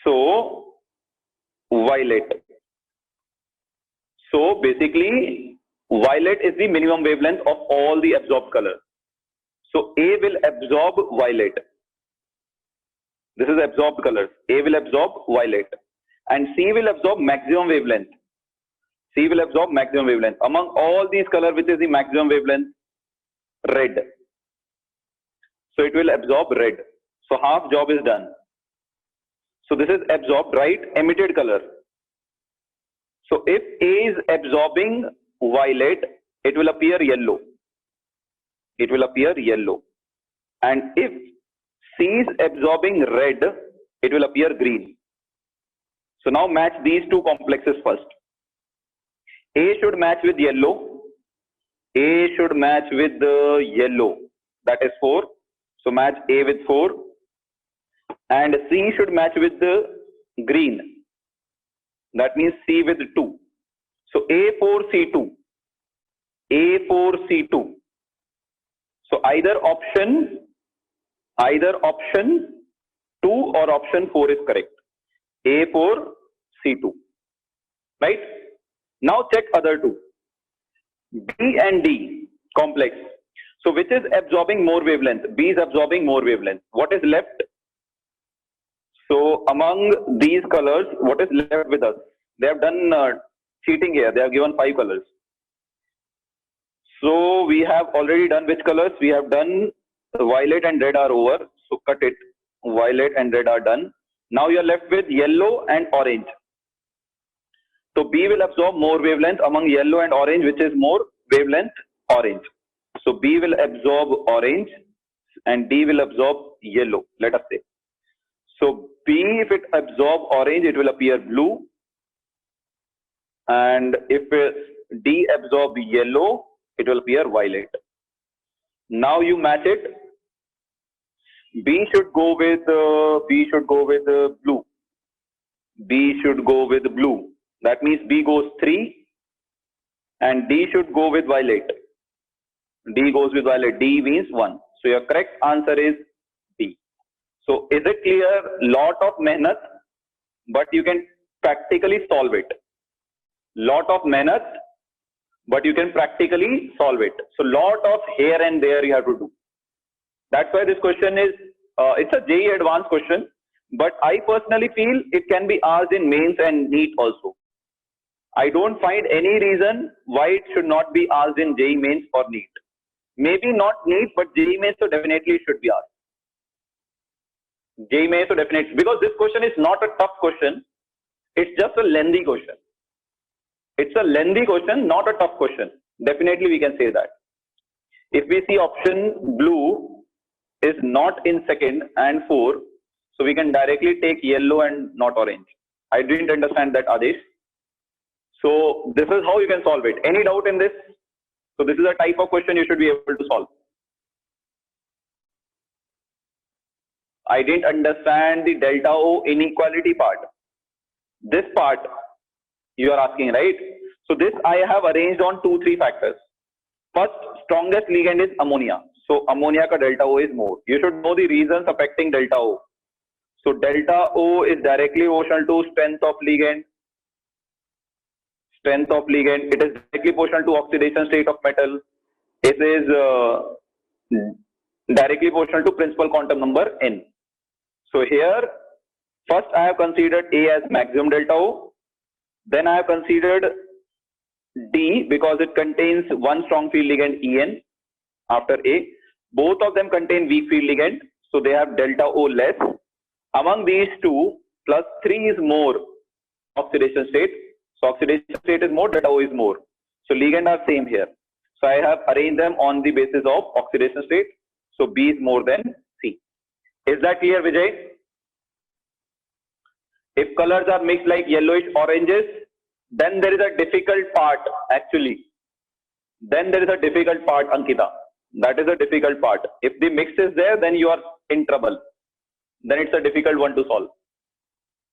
So violet. So basically violet is the minimum wavelength of all the absorbed colors. So A will absorb violet. This is absorbed colors. A will absorb violet. And C will absorb maximum wavelength. C will absorb maximum wavelength. Among all these colors, which is the maximum wavelength? Red. So it will absorb red. So half job is done. So this is absorbed, right? Emitted color. So if A is absorbing violet, it will appear yellow. It will appear yellow. And if C is absorbing red, it will appear green. So now match these two complexes first. A should match with yellow. A should match with the yellow. That is 4. So match A with 4. And C should match with the green. That means C with 2. So A4C2. A4C2. So either option 2 or option 4 is correct. A4C2. Right? Now check other two. B and D complex. So which is absorbing more wavelength? B is absorbing more wavelength. What is left? So among these colors, what is left with us? They have done cheating here. They have given 5 colors. So we have already done which colors? We have done violet and red are over. So cut it. Violet and red are done. Now you are left with yellow and orange. So B will absorb more wavelength among yellow and orange, which is more wavelength orange. So B will absorb orange and D will absorb yellow, let us say. So B, if it absorb orange, it will appear blue. And if D absorb yellow, it will appear violet. Now you match it. B should go with blue. B should go with blue. That means B goes 3 and D should go with violet. D goes with violet. D means 1. So your correct answer is B. So is it clear? Lot of mehnat, but you can practically solve it. Lot of mehnat, but you can practically solve it. So lot of here and there you have to do. That's why this question is, it's a JEE advanced question, but I personally feel it can be asked in mains and NEET also. I don't find any reason why it should not be asked in JEE mains or NEET. Maybe not NEET, but JEE mains, so definitely it should be asked. JEE mains, so definitely, because this question is not a tough question. It's just a lengthy question. It's a lengthy question, not a tough question. Definitely we can say that. If we see option blue is not in 2nd and 4, so we can directly take yellow and not orange. I didn't understand that, Adesh. So this is how you can solve it. Any doubt in this? So this is a type of question you should be able to solve. I didn't understand the delta O inequality part. This part you are asking, right? So this I have arranged on 2-3 factors. First, strongest ligand is ammonia. So ammonia ka delta O is more. You should know the reasons affecting delta O. So delta O is directly proportional to strength of ligand. Strength of ligand. It is directly proportional to oxidation state of metal. It is directly proportional to principal quantum number n. So here, first I have considered A as maximum delta O. Then I have considered D because it contains one strong field ligand En after A. Both of them contain weak field ligand, so they have delta O less. Among these two, plus 3 is more oxidation state. So oxidation state is more, delta O is more. So ligand are same here. So I have arranged them on the basis of oxidation state. So B is more than C. Is that clear, Vijay? If colors are mixed like yellowish oranges, then there is a difficult part actually. Then there is a difficult part, Ankita. That is a difficult part. If the mix is there, then you are in trouble. Then it's a difficult one to solve.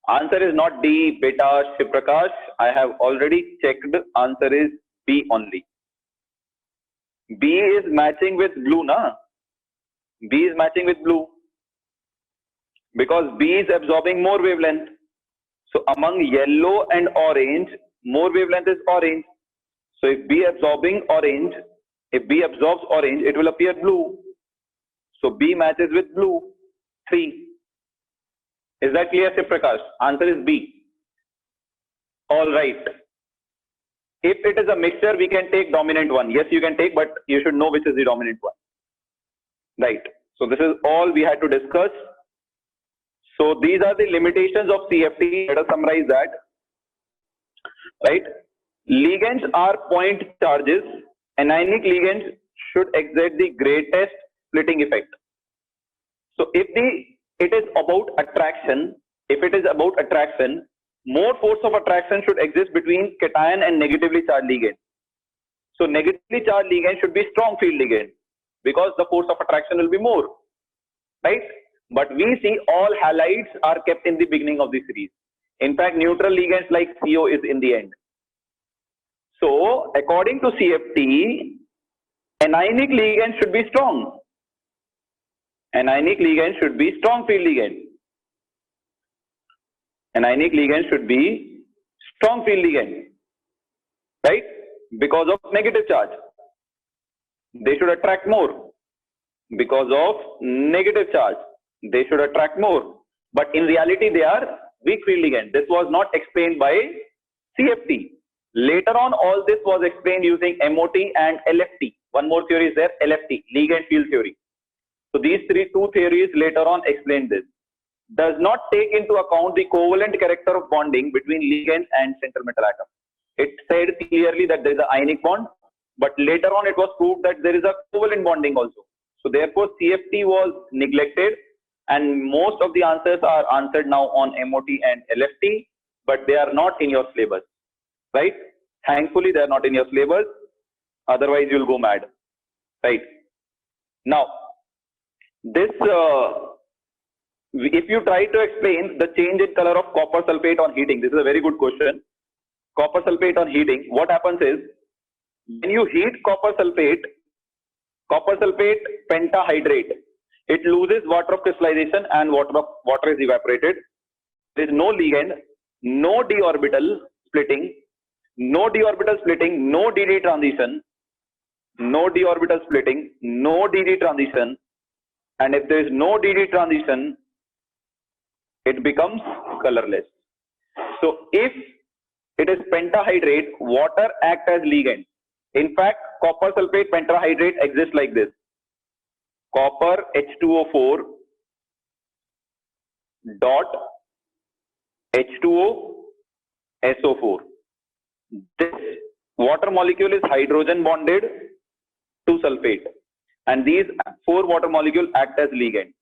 Answer is not D, beta, Shiprakash. I have already checked. Answer is B only. B is matching with blue, na? B is matching with blue. Because B is absorbing more wavelength. So among yellow and orange, more wavelength is orange. So if B absorbs orange, it will appear blue. So B matches with blue, 3. Is that clear, Shiv Prakash? Answer is B. All right. If it is a mixture, we can take dominant one. Yes, you can take, but you should know which is the dominant one. Right. So this is all we had to discuss. So these are the limitations of CFT. Let us summarize that. Right. Ligands are point charges. Anionic ligands should exert the greatest splitting effect. So if it is about attraction, more force of attraction should exist between cation and negatively charged ligand. So negatively charged ligand should be strong field ligand because the force of attraction will be more, right? But we see all halides are kept in the beginning of the series. In fact, neutral ligands like CO is in the end. So according to CFT, anionic ligand should be strong. Anionic ligand should be strong field ligand. Anionic ligand should be strong field ligand, right? Because of negative charge. They should attract more. Because of negative charge, they should attract more. But in reality, they are weak field ligand. This was not explained by CFT. Later on, all this was explained using MOT and LFT. One more theory is there, LFT, ligand field theory. So these two theories later on explain this. Does not take into account the covalent character of bonding between ligand and central metal atom. It said clearly that there is an ionic bond, but later on it was proved that there is a covalent bonding also. So therefore CFT was neglected, and most of the answers are answered now on MOT and LFT, but they are not in your syllabus, right? Thankfully they are not in your syllabus, otherwise you'll go mad, right? Now this if you try to explain the change in color of copper sulfate on heating, this is a very good question. Copper sulfate on heating, what happens is, when you heat copper sulfate pentahydrate, it loses water of crystallization and water is evaporated. There is no ligand, no d orbital splitting, no DD transition, and if there is no DD transition, it becomes colorless. So if it is pentahydrate, water acts as ligand. In fact, copper sulfate pentahydrate exists like this: copper H2O4 dot H2O SO4. This water molecule is hydrogen bonded to sulfate, and these 4 water molecules act as ligand.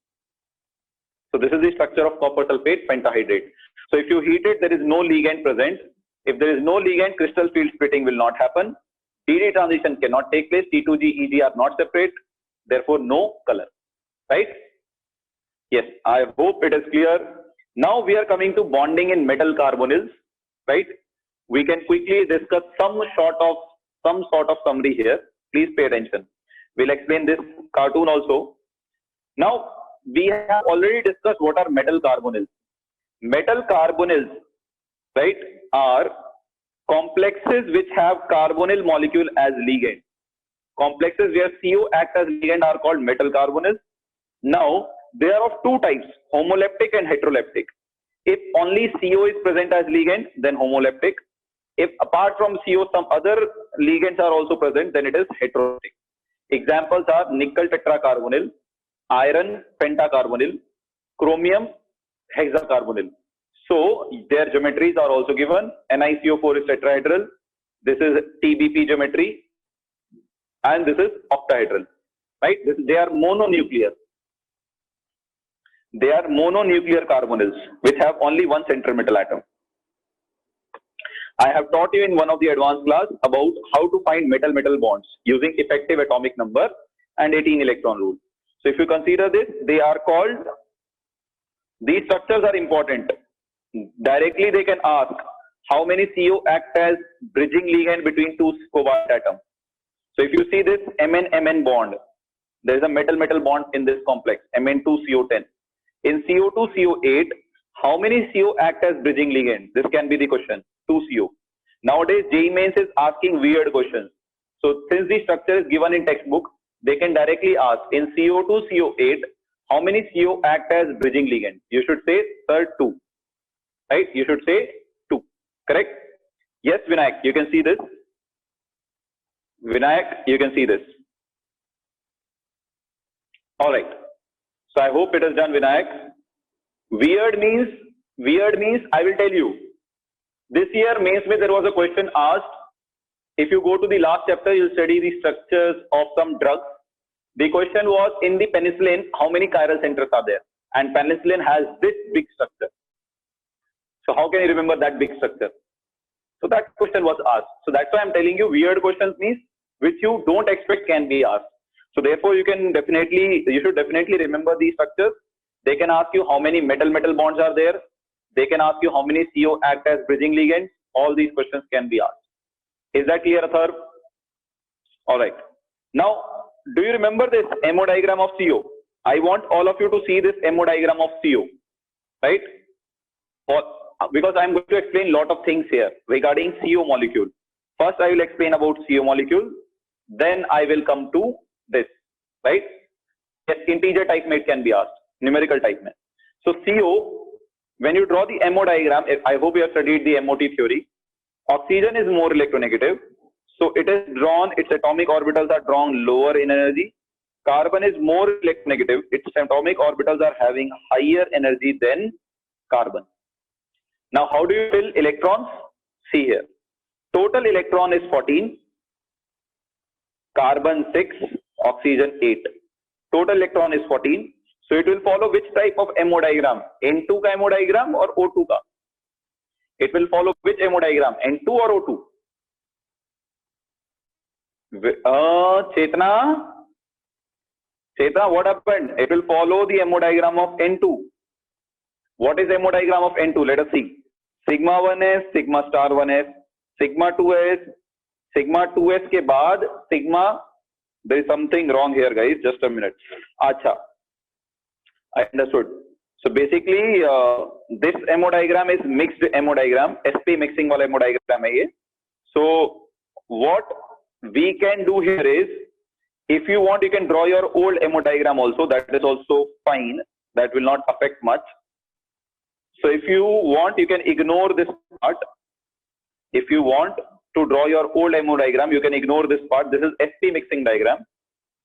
So this is the structure of copper sulfate pentahydrate. So if you heat it, there is no ligand present. If there is no ligand, crystal field splitting will not happen. DD transition cannot take place. T2G, EG are not separate. Therefore, no color. Right? Yes, I hope it is clear. Now we are coming to bonding in metal carbonyls. Right? We can quickly discuss some sort of summary here. Please pay attention. We'll explain this cartoon also. Now we have already discussed what are metal carbonyls. Metal carbonyls, right, are complexes which have carbonyl molecule as ligand. Complexes where CO acts as ligand are called metal carbonyls. Now they are of 2 types, homoleptic and heteroleptic. If only CO is present as ligand, then homoleptic. If apart from CO some other ligands are also present, then it is heteroleptic. Examples are nickel tetracarbonyl, iron pentacarbonyl, chromium hexacarbonyl. So their geometries are also given. NiCO4 is tetrahedral. This is TBP geometry, and this is octahedral. Right? They are mononuclear. They are mononuclear carbonyls which have only one central metal atom. I have taught you in one of the advanced class about how to find metal-metal bonds using effective atomic number and 18 electron rule. So if you consider this, they are called, these structures are important. Directly they can ask how many CO act as bridging ligand between 2 cobalt atoms. So if you see this Mn-Mn bond, there is a metal-metal bond in this complex, Mn2CO10. In CO2CO8, how many CO act as bridging ligand? This can be the question. 2 CO. Nowadays, JEE Mains is asking weird questions. So since the structure is given in textbook, they can directly ask in CO2, CO8, how many CO act as bridging ligand? You should say, sir, 2. Right? You should say 2. Correct? Yes, Vinayak, you can see this. Vinayak, you can see this. All right. So I hope it is done, Vinayak. Weird means I will tell you. This year, mains mein there was a question asked. If you go to the last chapter, you'll study the structures of some drugs. The question was, in the penicillin, how many chiral centers are there? And penicillin has this big structure. So how can you remember that big structure? So that question was asked. So that's why I'm telling you, weird questions means which you don't expect can be asked. So therefore, you should definitely remember these structures. They can ask you how many metal-metal bonds are there. They can ask you how many CO act as bridging ligands. All these questions can be asked. Is that clear, Athar? All right. Now, do you remember this MO diagram of CO? I want all of you to see this MO diagram of CO, right? Because I'm going to explain a lot of things here regarding CO molecule. First, I will explain about CO molecule. Then I will come to this, right? Yes, integer type mate can be asked, numerical type mate. So CO, when you draw the MO diagram, I hope you have studied the MOT theory. Oxygen is more electronegative. So it is drawn, its atomic orbitals are drawn lower in energy. Carbon is more electronegative. Its atomic orbitals are having higher energy than carbon. Now, how do you fill electrons? See here. Total electron is 14. Carbon 6, oxygen 8. Total electron is 14. So it will follow which type of MO diagram? N2 ka MO diagram or O2 ka? It will follow which MO diagram? N2 or O2? Chetna, what happened? It will follow the MO diagram of N2. What is MO diagram of N2? Let us see. Sigma 1s, sigma star 1s, sigma 2s, sigma 2s ke baad sigma. There is something wrong here, guys. Just a minute. Acha, I understood. So basically, this MO diagram is mixed MO diagram. SP mixing wala MO diagram hai ye. So what we can do here is, if you want, you can draw your old MO diagram also. That is also fine. That will not affect much. So if you want, you can ignore this part. If you want to draw your old MO diagram, you can ignore this part. This is SP mixing diagram.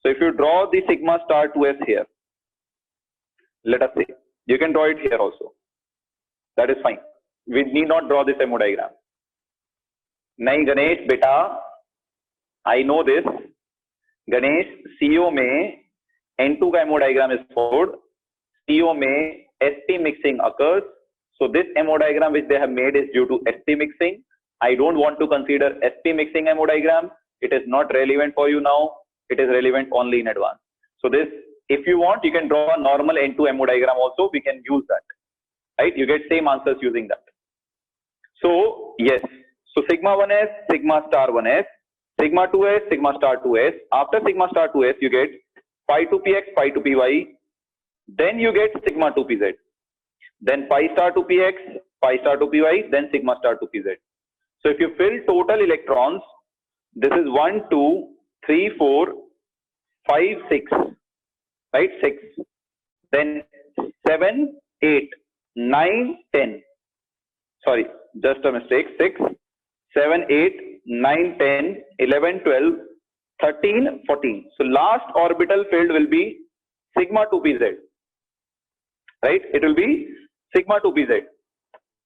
So if you draw the sigma star 2s here, let us see. You can draw it here also. That is fine. We need not draw this MO diagram. Nahi Ganesh, beta, I know this. Ganesh, CO में N2 का MO diagram is followed. CO में SP mixing occurs. So this MO diagram which they have made is due to SP mixing. I don't want to consider SP mixing MO diagram. It is not relevant for you now. It is relevant only in advance. So this, if you want, you can draw a normal N2 MO diagram also. We can use that. Right? You get same answers using that. So yes. So sigma 1s, sigma star 1s, sigma 2s, sigma star 2s. After sigma star 2s, you get pi 2px, pi 2py. Then you get sigma 2pz. Then pi star 2px, pi star 2py. Then sigma star 2pz. So if you fill total electrons, this is 1, 2, 3, 4, 5, 6. Right? 6. Then 7, 8, 9, 10. Sorry, just a mistake. 6, 7, 8, 9, 10, 11, 12, 13, 14. So last orbital filled will be sigma 2pz. Right? It will be sigma 2pz.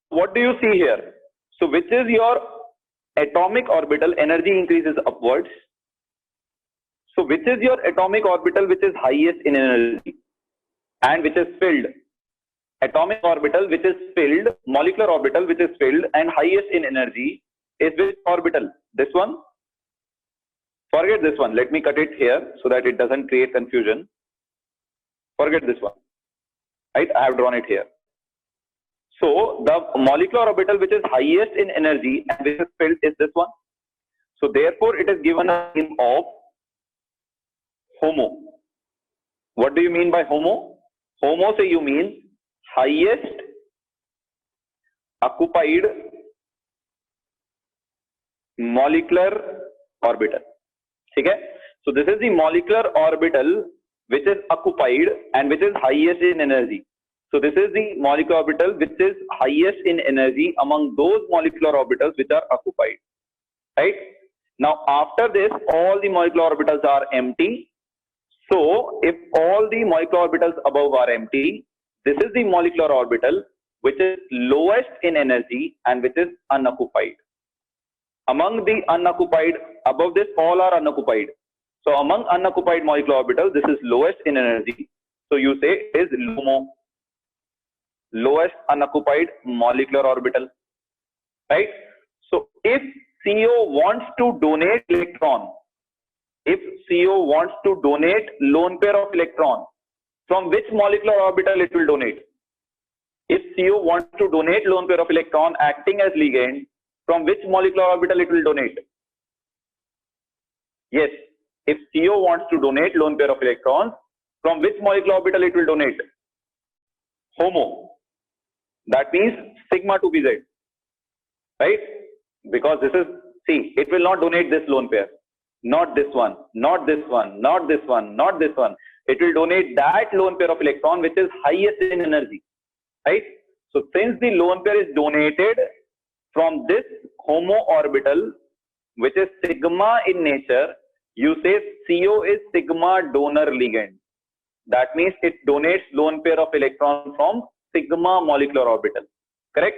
What do you see here? So which is your atomic orbital? Energy increases upwards. So which is your atomic orbital which is highest in energy and which is filled? Atomic orbital which is filled, molecular orbital which is filled and highest in energy is which orbital? This one? Forget this one. Let me cut it here so that it doesn't create confusion. Forget this one. Right? I have drawn it here. So the molecular orbital which is highest in energy and which is filled is this one. So therefore it is given a name of HOMO. What do you mean by HOMO? HOMO say you mean highest occupied molecular orbital. Okay? So this is the molecular orbital which is occupied and which is highest in energy. So this is the molecular orbital which is highest in energy among those molecular orbitals which are occupied, right? Now after this, all the molecular orbitals are empty. So if all the molecular orbitals above are empty, this is the molecular orbital which is lowest in energy and which is unoccupied. Among the unoccupied, above this all are unoccupied. So among unoccupied molecular orbitals, this is lowest in energy. So you say it is LUMO, lowest unoccupied molecular orbital, right? So if CO wants to donate electron, if CO wants to donate lone pair of electron, from which molecular orbital it will donate? If CO wants to donate lone pair of electron acting as ligand, from which molecular orbital it will donate? Yes, if CO wants to donate lone pair of electrons, from which molecular orbital it will donate? HOMO. That means sigma to BZ, right? Because this is, see, it will not donate this lone pair, not this one, not this one, not this one, not this one. It will donate that lone pair of electron which is highest in energy, right? So since the lone pair is donated from this HOMO orbital, which is sigma in nature, you say CO is sigma donor ligand. That means it donates lone pair of electrons from sigma molecular orbital, correct?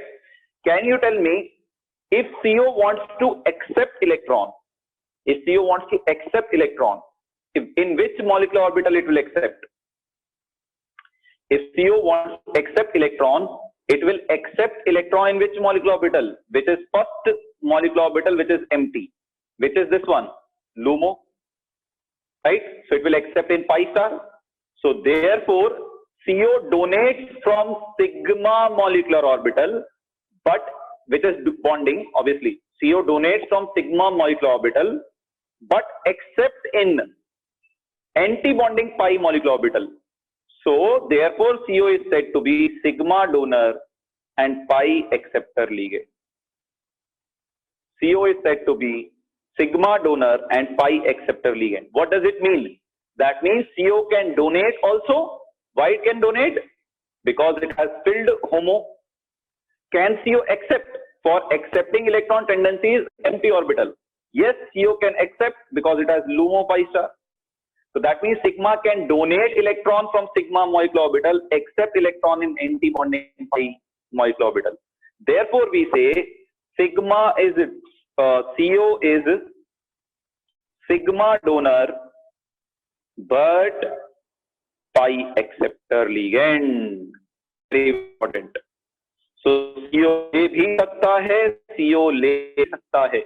Can you tell me, if CO wants to accept electron, if CO wants to accept electron, in which molecular orbital it will accept? If CO wants to accept electron, it will accept electron in which molecular orbital? Which is first molecular orbital which is empty, which is this one, LUMO, right? So it will accept in pi star. So therefore, CO donates from sigma molecular orbital, but which is bonding, obviously. CO donates from sigma molecular orbital, but except in anti-bonding pi molecular orbital. So therefore, CO is said to be sigma donor and pi acceptor ligand. CO is said to be sigma donor and pi acceptor ligand. What does it mean? That means CO can donate also. Why it can donate? Because it has filled HOMO. Can CO accept? For accepting electron tendencies, empty orbital. Yes, CO can accept because it has LUMO pi star. So that means sigma can donate electron from sigma molecular orbital, accept electron in anti-bonding pi molecular orbital. Therefore, we say sigma is CO is sigma donor but pi acceptor ligand. Very important. So CO ले भी सकता है, CO ले सकता है.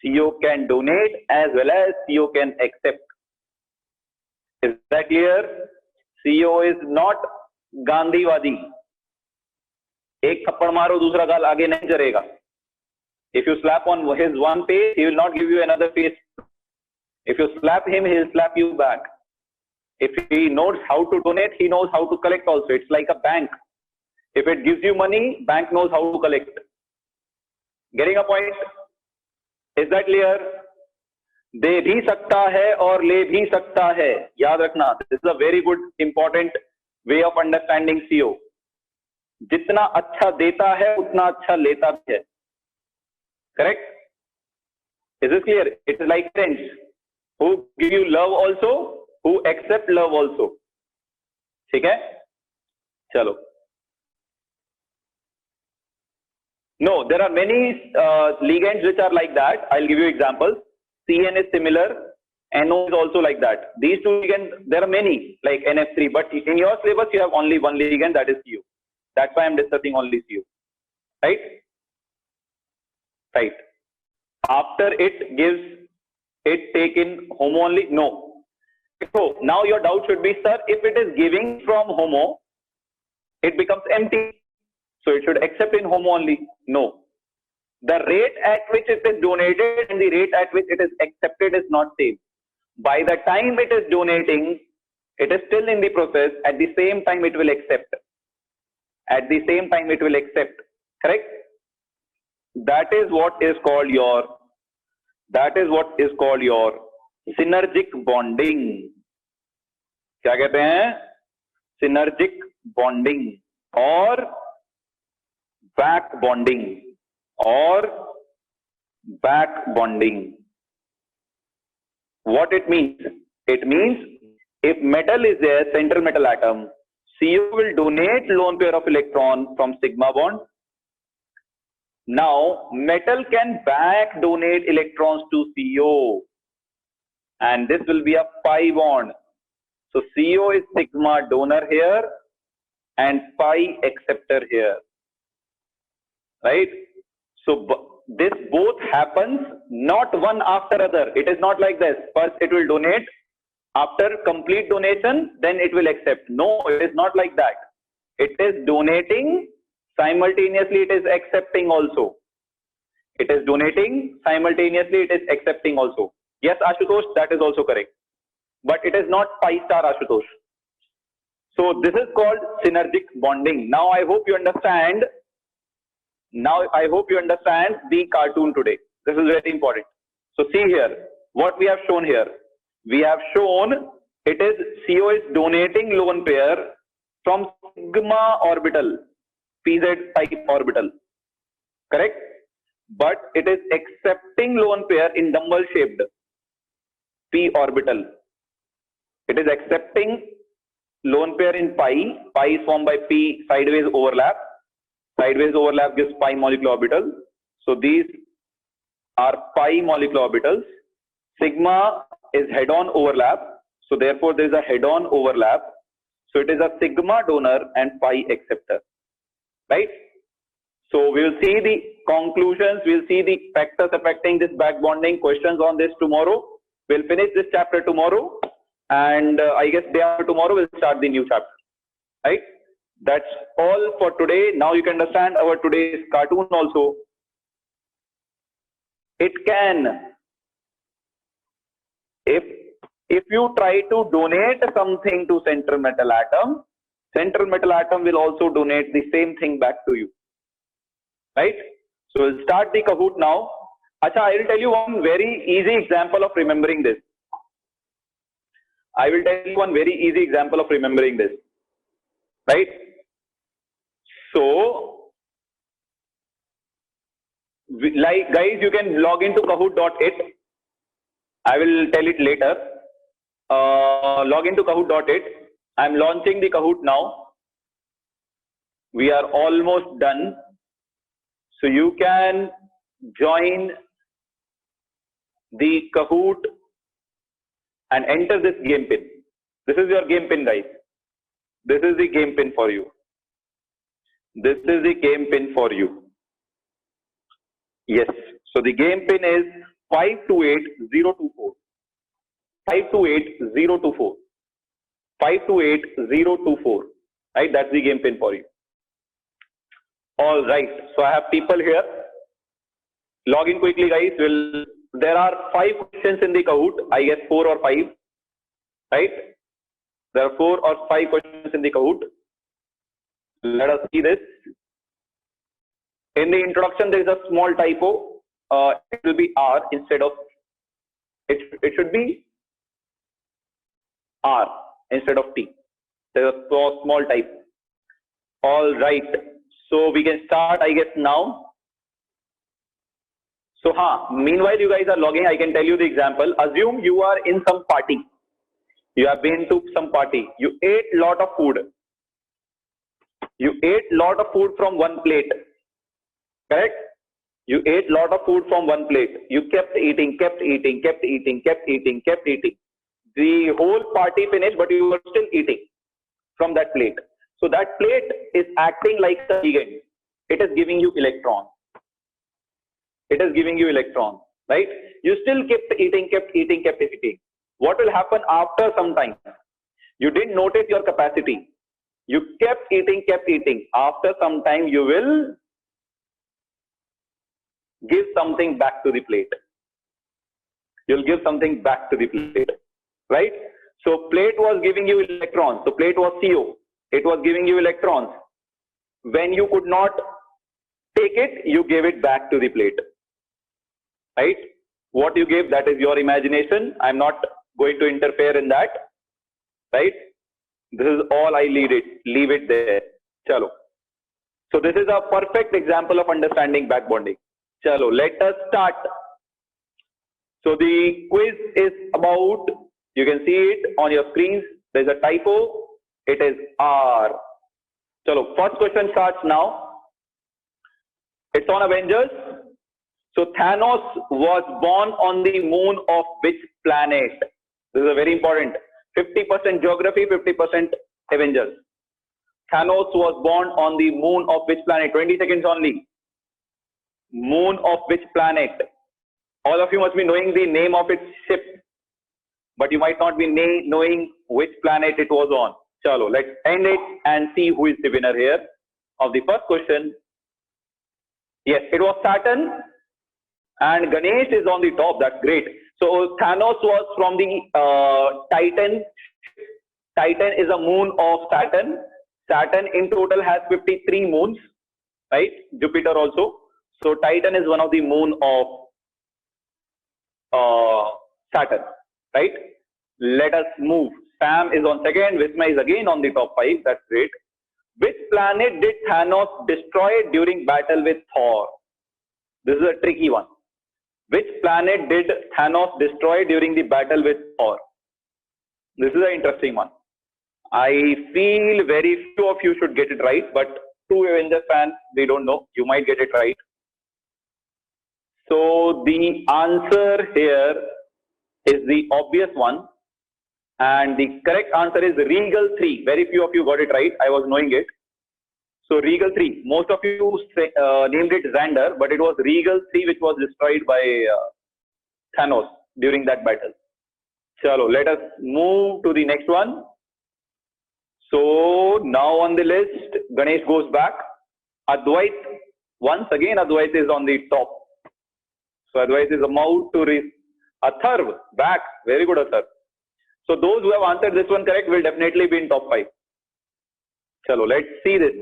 CO can donate as well as CO can accept. Is that clear? CO is not गांधीवादी. एक थप्पड़ मारो दूसरा गाल आगे नहीं जरेगा. If you slap on his one face, he will not give you another face. If you slap him, he will slap you back. If he knows how to donate, he knows how to collect also. It's like a bank. If it gives you money, bank knows how to collect. Getting a point? Is that clear? दे भी सकता है और ले भी सकता है. याद रखना. This is a very good important way of understanding CO. जितना अच्छा देता है उतना अच्छा लेता भी है. Correct? Is this clear? It is like friends who give you love also, who accept love also. ठीक है? चलो. No, there are many ligands which are like that. I'll give you examples. CN is similar. NO is also like that. These two ligands, there are many like NF3, but in your syllabus you have only one ligand, that is CO. That's why I'm discussing only CO. Right? Right. After it gives it take in HOMO only? No. So now your doubt should be, sir, if it is giving from HOMO, it becomes empty. So it should accept in HOMO only. No. The rate at which it is donated and the rate at which it is accepted is not same. By the time it is donating, it is still in the process. At the same time, it will accept. At the same time, it will accept. Correct? That is what is called your synergic bonding, क्या कहते हैं? Synergic bonding और back bonding और back bonding. What it means? It means if metal is there, central metal atom, CO will donate lone pair of electron from sigma bond. Now metal can back donate electrons to CO, and this will be a pi bond. So CO is sigma donor here and pi acceptor here, right? So this both happens not one after other. It is not like this. First it will donate, after complete donation then it will accept. No, it is not like that. It is donating, simultaneously it is accepting also. It is donating, simultaneously it is accepting also. Yes, Ashutosh, that is also correct. But it is not pi star, Ashutosh. So this is called synergic bonding. Now I hope you understand. Now I hope you understand the cartoon today. This is very important. So see here, what we have shown here. We have shown it is CO is donating lone pair from sigma orbital, pz type orbital, correct? But it is accepting lone pair in dumbbell shaped p orbital. It is accepting lone pair in pi. Pi is formed by p sideways overlap. Sideways overlap gives pi molecular orbital. So these are pi molecular orbitals. Sigma is head-on overlap. So therefore there is a head-on overlap. So it is a sigma donor and pi acceptor, right? So we will see the conclusions. We will see the factors affecting this back bonding. Questions on this tomorrow. We'll finish this chapter tomorrow, and I guess day after tomorrow we'll start the new chapter, right? That's all for today. Now you can understand our today's cartoon also. It can, if you try to donate something to central metal atom will also donate the same thing back to you, right? So we'll start the Kahoot now. Acha, I will tell you one very easy example of remembering this. Right? So, like guys, you can log into kahoot.it. I will tell it later. Log into kahoot.it. I am launching the Kahoot now. We are almost done. So you can join the Kahoot and enter this game pin. This is your game pin, guys. This is the game pin for you. This is the game pin for you. Yes. So the game pin is 528024. 528024. 528024. Right? That's the game pin for you. All right. So I have people here. Log in quickly, guys. There are 5 questions in the Kahoot. I guess 4 or 5. Right? There are 4 or 5 questions in the Kahoot. Let us see this. In the introduction, there is a small typo. It will be R instead of, it should be R instead of T. There is a small typo. All right. So we can start, I guess, now. So, meanwhile you guys are logging, I can tell you the example. Assume you are in some party. You have been to some party. You ate lot of food. You ate lot of food from one plate. Correct? You ate lot of food from one plate. You kept eating. The whole party finished, but you were still eating from that plate. So that plate is acting like a ligand. It is giving you electron. Right? You still kept eating. What will happen after some time? You didn't notice your capacity. You kept eating. After some time, you will give something back to the plate. You'll give something back to the plate. Right? So plate was giving you electrons. So plate was CO. It was giving you electrons. When you could not take it, you gave it back to the plate. Right? What you give, that is your imagination. I'm not going to interfere in that, right? This is all I leave it there. Chalo. So this is a perfect example of understanding back bonding. Chalo, let us start. So the quiz is about, you can see it on your screens. There's a typo. It is R. Chalo, first question starts now. It's on Avengers. So Thanos was born on the moon of which planet? This is a very important. 50% geography, 50% Avengers. Thanos was born on the moon of which planet? 20 seconds only. Moon of which planet? All of you must be knowing the name of its ship, but you might not be knowing which planet it was on. Chalo, let's end it and see who is the winner here of the first question. Yes, it was Saturn, and Ganesh is on the top. That's great. So Thanos was from the Titan. Titan is a moon of Saturn. Saturn in total has 53 moons, right? Jupiter also. So Titan is one of the moon of Saturn, right? Let us move. Sam is on second. Visma is again on the top 5. That's great. Which planet did Thanos destroy during battle with Thor? This is a tricky one. Which planet did Thanos destroy during the battle with Thor? This is an interesting one. I feel very few of you should get it right, but two Avengers fans, they don't know. You might get it right. So the answer here is the obvious one. And the correct answer is Regal 3. Very few of you got it right. I was knowing it. So Regal 3. Most of you named it Xander, but it was Regal 3 which was destroyed by Thanos during that battle. Chalo, let us move to the next one. So now on the list, Ganesh goes back. Advait, once again Advait is on the top. So Advait is about to reach. Atharv, back. Very good, Atharv. So those who have answered this one correct will definitely be in top 5. Chalo, let's see this.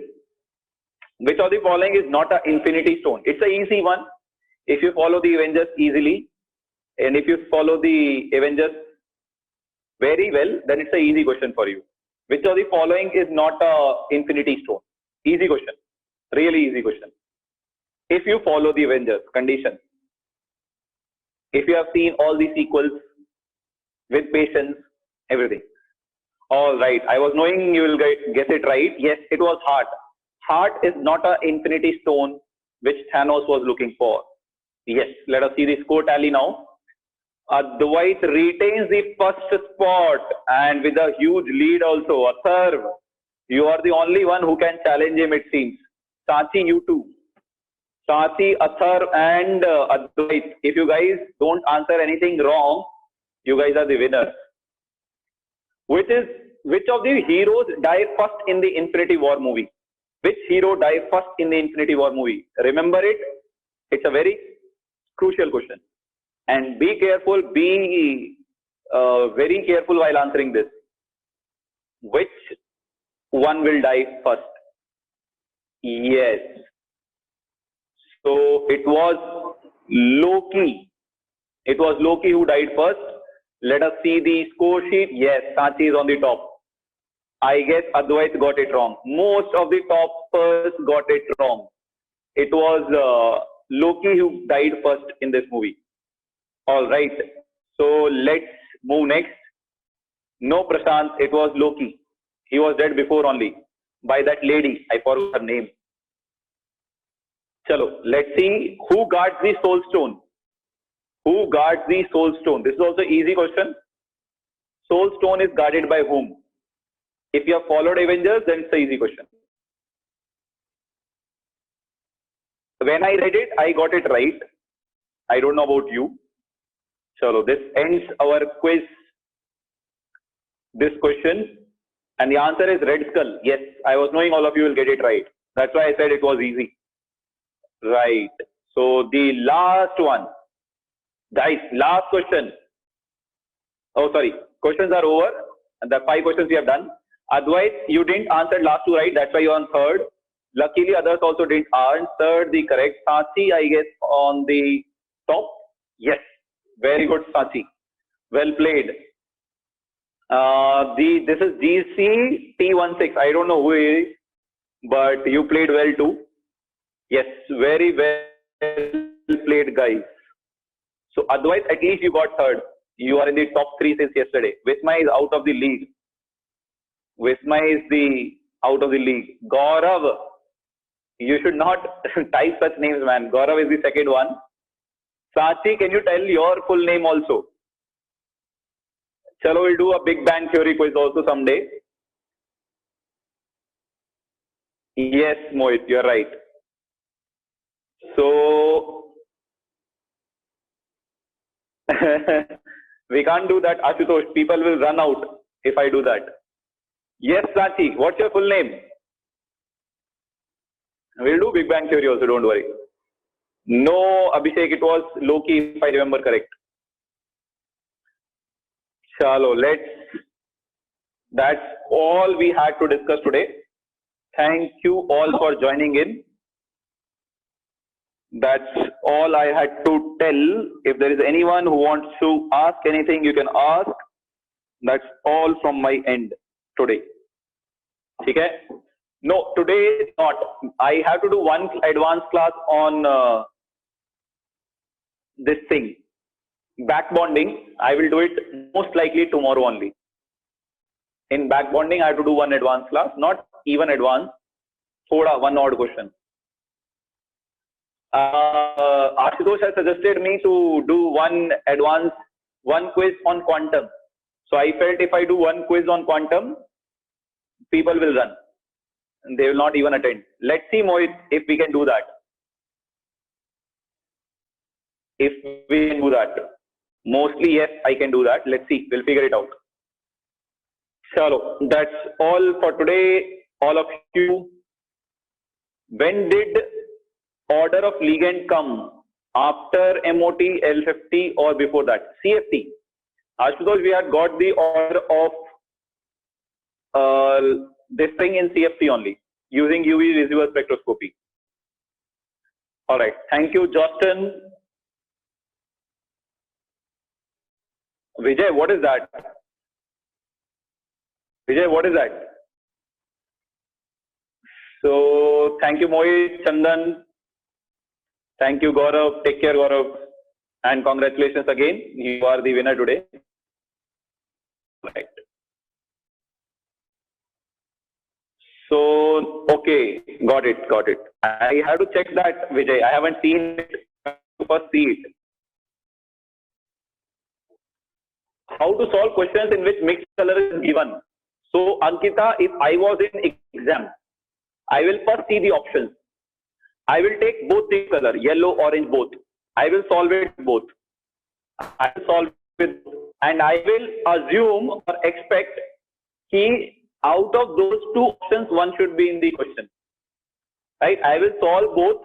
Which of the following is not an infinity stone? It's an easy one. If you follow the Avengers easily, and if you follow the Avengers very well, then it's an easy question for you. Which of the following is not an infinity stone? Easy question. Really easy question. If you follow the Avengers conditions, if you have seen all the sequels with patience, everything. All right. I was knowing you will get it right. Yes, it was heart. Heart is not an infinity stone which Thanos was looking for. Yes. Let us see the score tally now. Advait retains the first spot and with a huge lead also. Atharv, you are the only one who can challenge him, it seems. Sachi, you too. Sachi, Atharv and Advait. If you guys don't answer anything wrong, you guys are the winners. Which of the heroes died first in the Infinity War movie? Which hero died first in the Infinity War movie? Remember it. It's a very crucial question. And be careful, be very careful while answering this. Which one will die first? Yes. So it was Loki. It was Loki who died first. Let us see the score sheet. Yes, Sachi is on the top. I guess Advait got it wrong. Most of the toppers got it wrong. It was Loki who died first in this movie. All right. So let's move next. No, Prashant, it was Loki. He was dead before only by that lady. I forgot her name. Chalo, let's see who guards the soul stone. Who guards the soul stone? This is also an easy question. Soul stone is guarded by whom? If you have followed Avengers, then it's an easy question. When I read it, I got it right. I don't know about you. Chalo, this ends our quiz. This question. And the answer is Red Skull. Yes, I was knowing all of you will get it right. That's why I said it was easy. Right. So the last one. Guys, last question. Oh, sorry. Questions are over. And the 5 questions we have done. Advait, you didn't answer last 2 right. That's why you're on third. Luckily, others also didn't answer the correct. Sachi, I guess, on the top. Yes. Very good, Sachi. Well played. This is GCT16. I don't know who he is, but you played well too. Yes, very well played, guys. So otherwise, at least you got third. You are in the top 3 since yesterday. Visma is out of the league. Visma is the out of the league. Gaurav, you should not type such names, man. Gaurav is the second one. Sachi, can you tell your full name also? Chalo, we'll do a Big Bang Theory quiz also someday. Yes, Mohit, you're right. So, we can't do that, Ashutosh. People will run out if I do that. Yes, Sachi, what's your full name? We'll do Big Bang Theory also, don't worry. No, Abhishek, it was Loki, if I remember correct. Chalo, that's all we had to discuss today. Thank you all for joining in. That's all I had to tell. If there is anyone who wants to ask anything, you can ask. That's all from my end today. Okay? No, today not. I have to do one advanced class on this thing. Back bonding. I will do it most likely tomorrow only. In back bonding, I have to do one advanced class, not even advanced. Thoda, one odd question. Ashutosh has suggested me to do one quiz on quantum. So I felt if I do one quiz on quantum, people will run. They will not even attend. Let's see, Mohit, if we can do that. If we can do that. Mostly, yes, I can do that. Let's see. We'll figure it out. Chalo, that's all for today. All of you. When did order of ligand come? After MOT, L50 or before that? CFT. Ashutosh, we had got the order of this thing in CFT only, using UV residual spectroscopy. All right. Thank you, Justin. Vijay, what is that? Vijay, what is that? So, thank you, Mohit, Chandan. Thank you, Gaurav. Take care, Gaurav. And congratulations again. You are the winner today. Right. So, okay, got it. I have to check that, Vijay. I haven't seen it. First see it. How to solve questions in which mixed color is given. So, Ankita, if I was in exam, I will first see the options. I will take both the color, yellow, orange, both. I will solve it both. I will solve it, and I will assume or expect that out of those two options, one should be in the question. Right? I will solve both,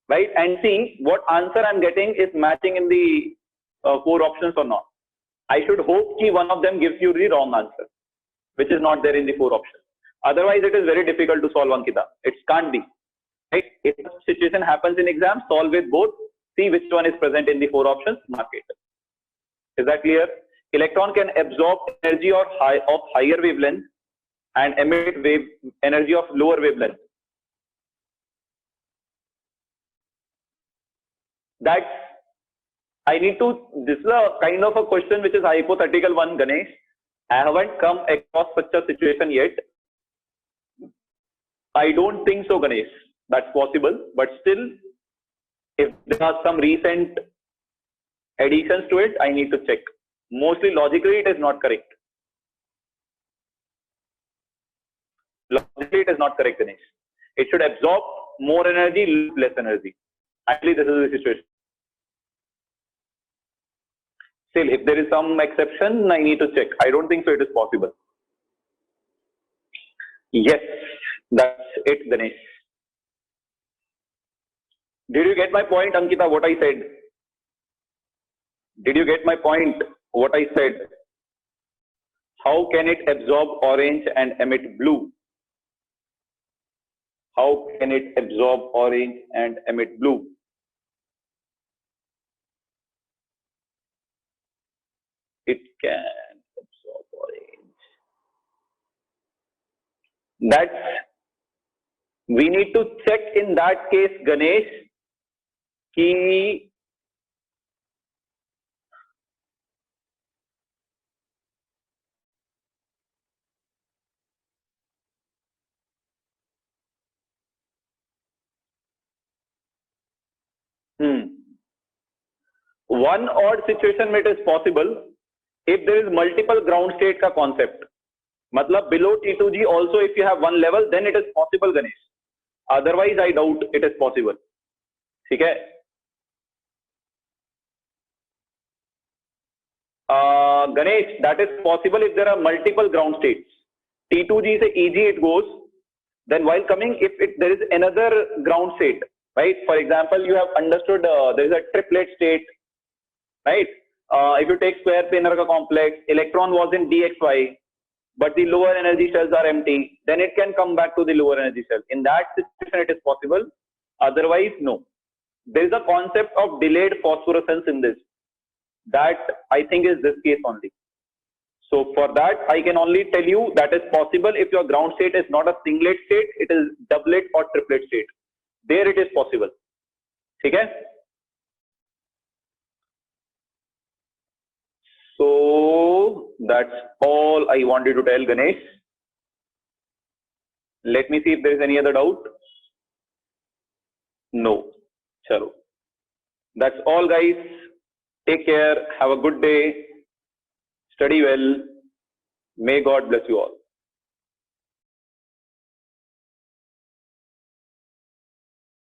right, and see what answer I'm getting is matching in the 4 options or not. I should hope that one of them gives you the wrong answer, which is not there in the 4 options. Otherwise, it is very difficult to solve, Ankita. It can't be. Right? If a situation happens in exam, solve with both, see which one is present in the 4 options, mark it. Is that clear? Electron can absorb energy of higher wavelength and emit energy of lower wavelength. That's, this is a kind of a question which is a hypothetical one, Ganesh. I haven't come across such a situation yet. I don't think so, Ganesh. That's possible, but still, if there are some recent additions to it, I need to check. Mostly logically, it is not correct. Logically, it is not correct, Ganesh. It should absorb more energy, less energy. Actually, this is the situation. Still, if there is some exception, I need to check. I don't think so it is possible. Yes, that's it, Ganesh. Did you get my point, Ankita, what I said? Did you get my point, what I said? How can it absorb orange and emit blue? How can it absorb orange and emit blue? can absorb orange. That's, we need to check in that case, Ganesh, ki one odd situation में it is possible if there is multiple ground state का concept. मतलब below T2G also if you have one level, then it is possible, Ganesh. Otherwise I doubt it is possible. ठीक है? Ganesh, that is possible if there are multiple ground states. T2G से EG it goes. Then while coming, if there is another ground state, right? For example, you have understood there is a triplet state, right? If you take square planar ka complex, electron was in dxy, but the lower energy shells are empty, then it can come back to the lower energy shell. In that situation, it is possible. Otherwise, no. There is a concept of delayed phosphorescence in this. That I think is this case only. So for that, I can only tell you that is possible if your ground state is not a singlet state, it is doublet or triplet state. There it is possible. Okay? So that's all I wanted to tell, Ganesh. Let me see if there is any other doubt. No. Chalo. That's all, guys. Take care. Have a good day. Study well. May God bless you all.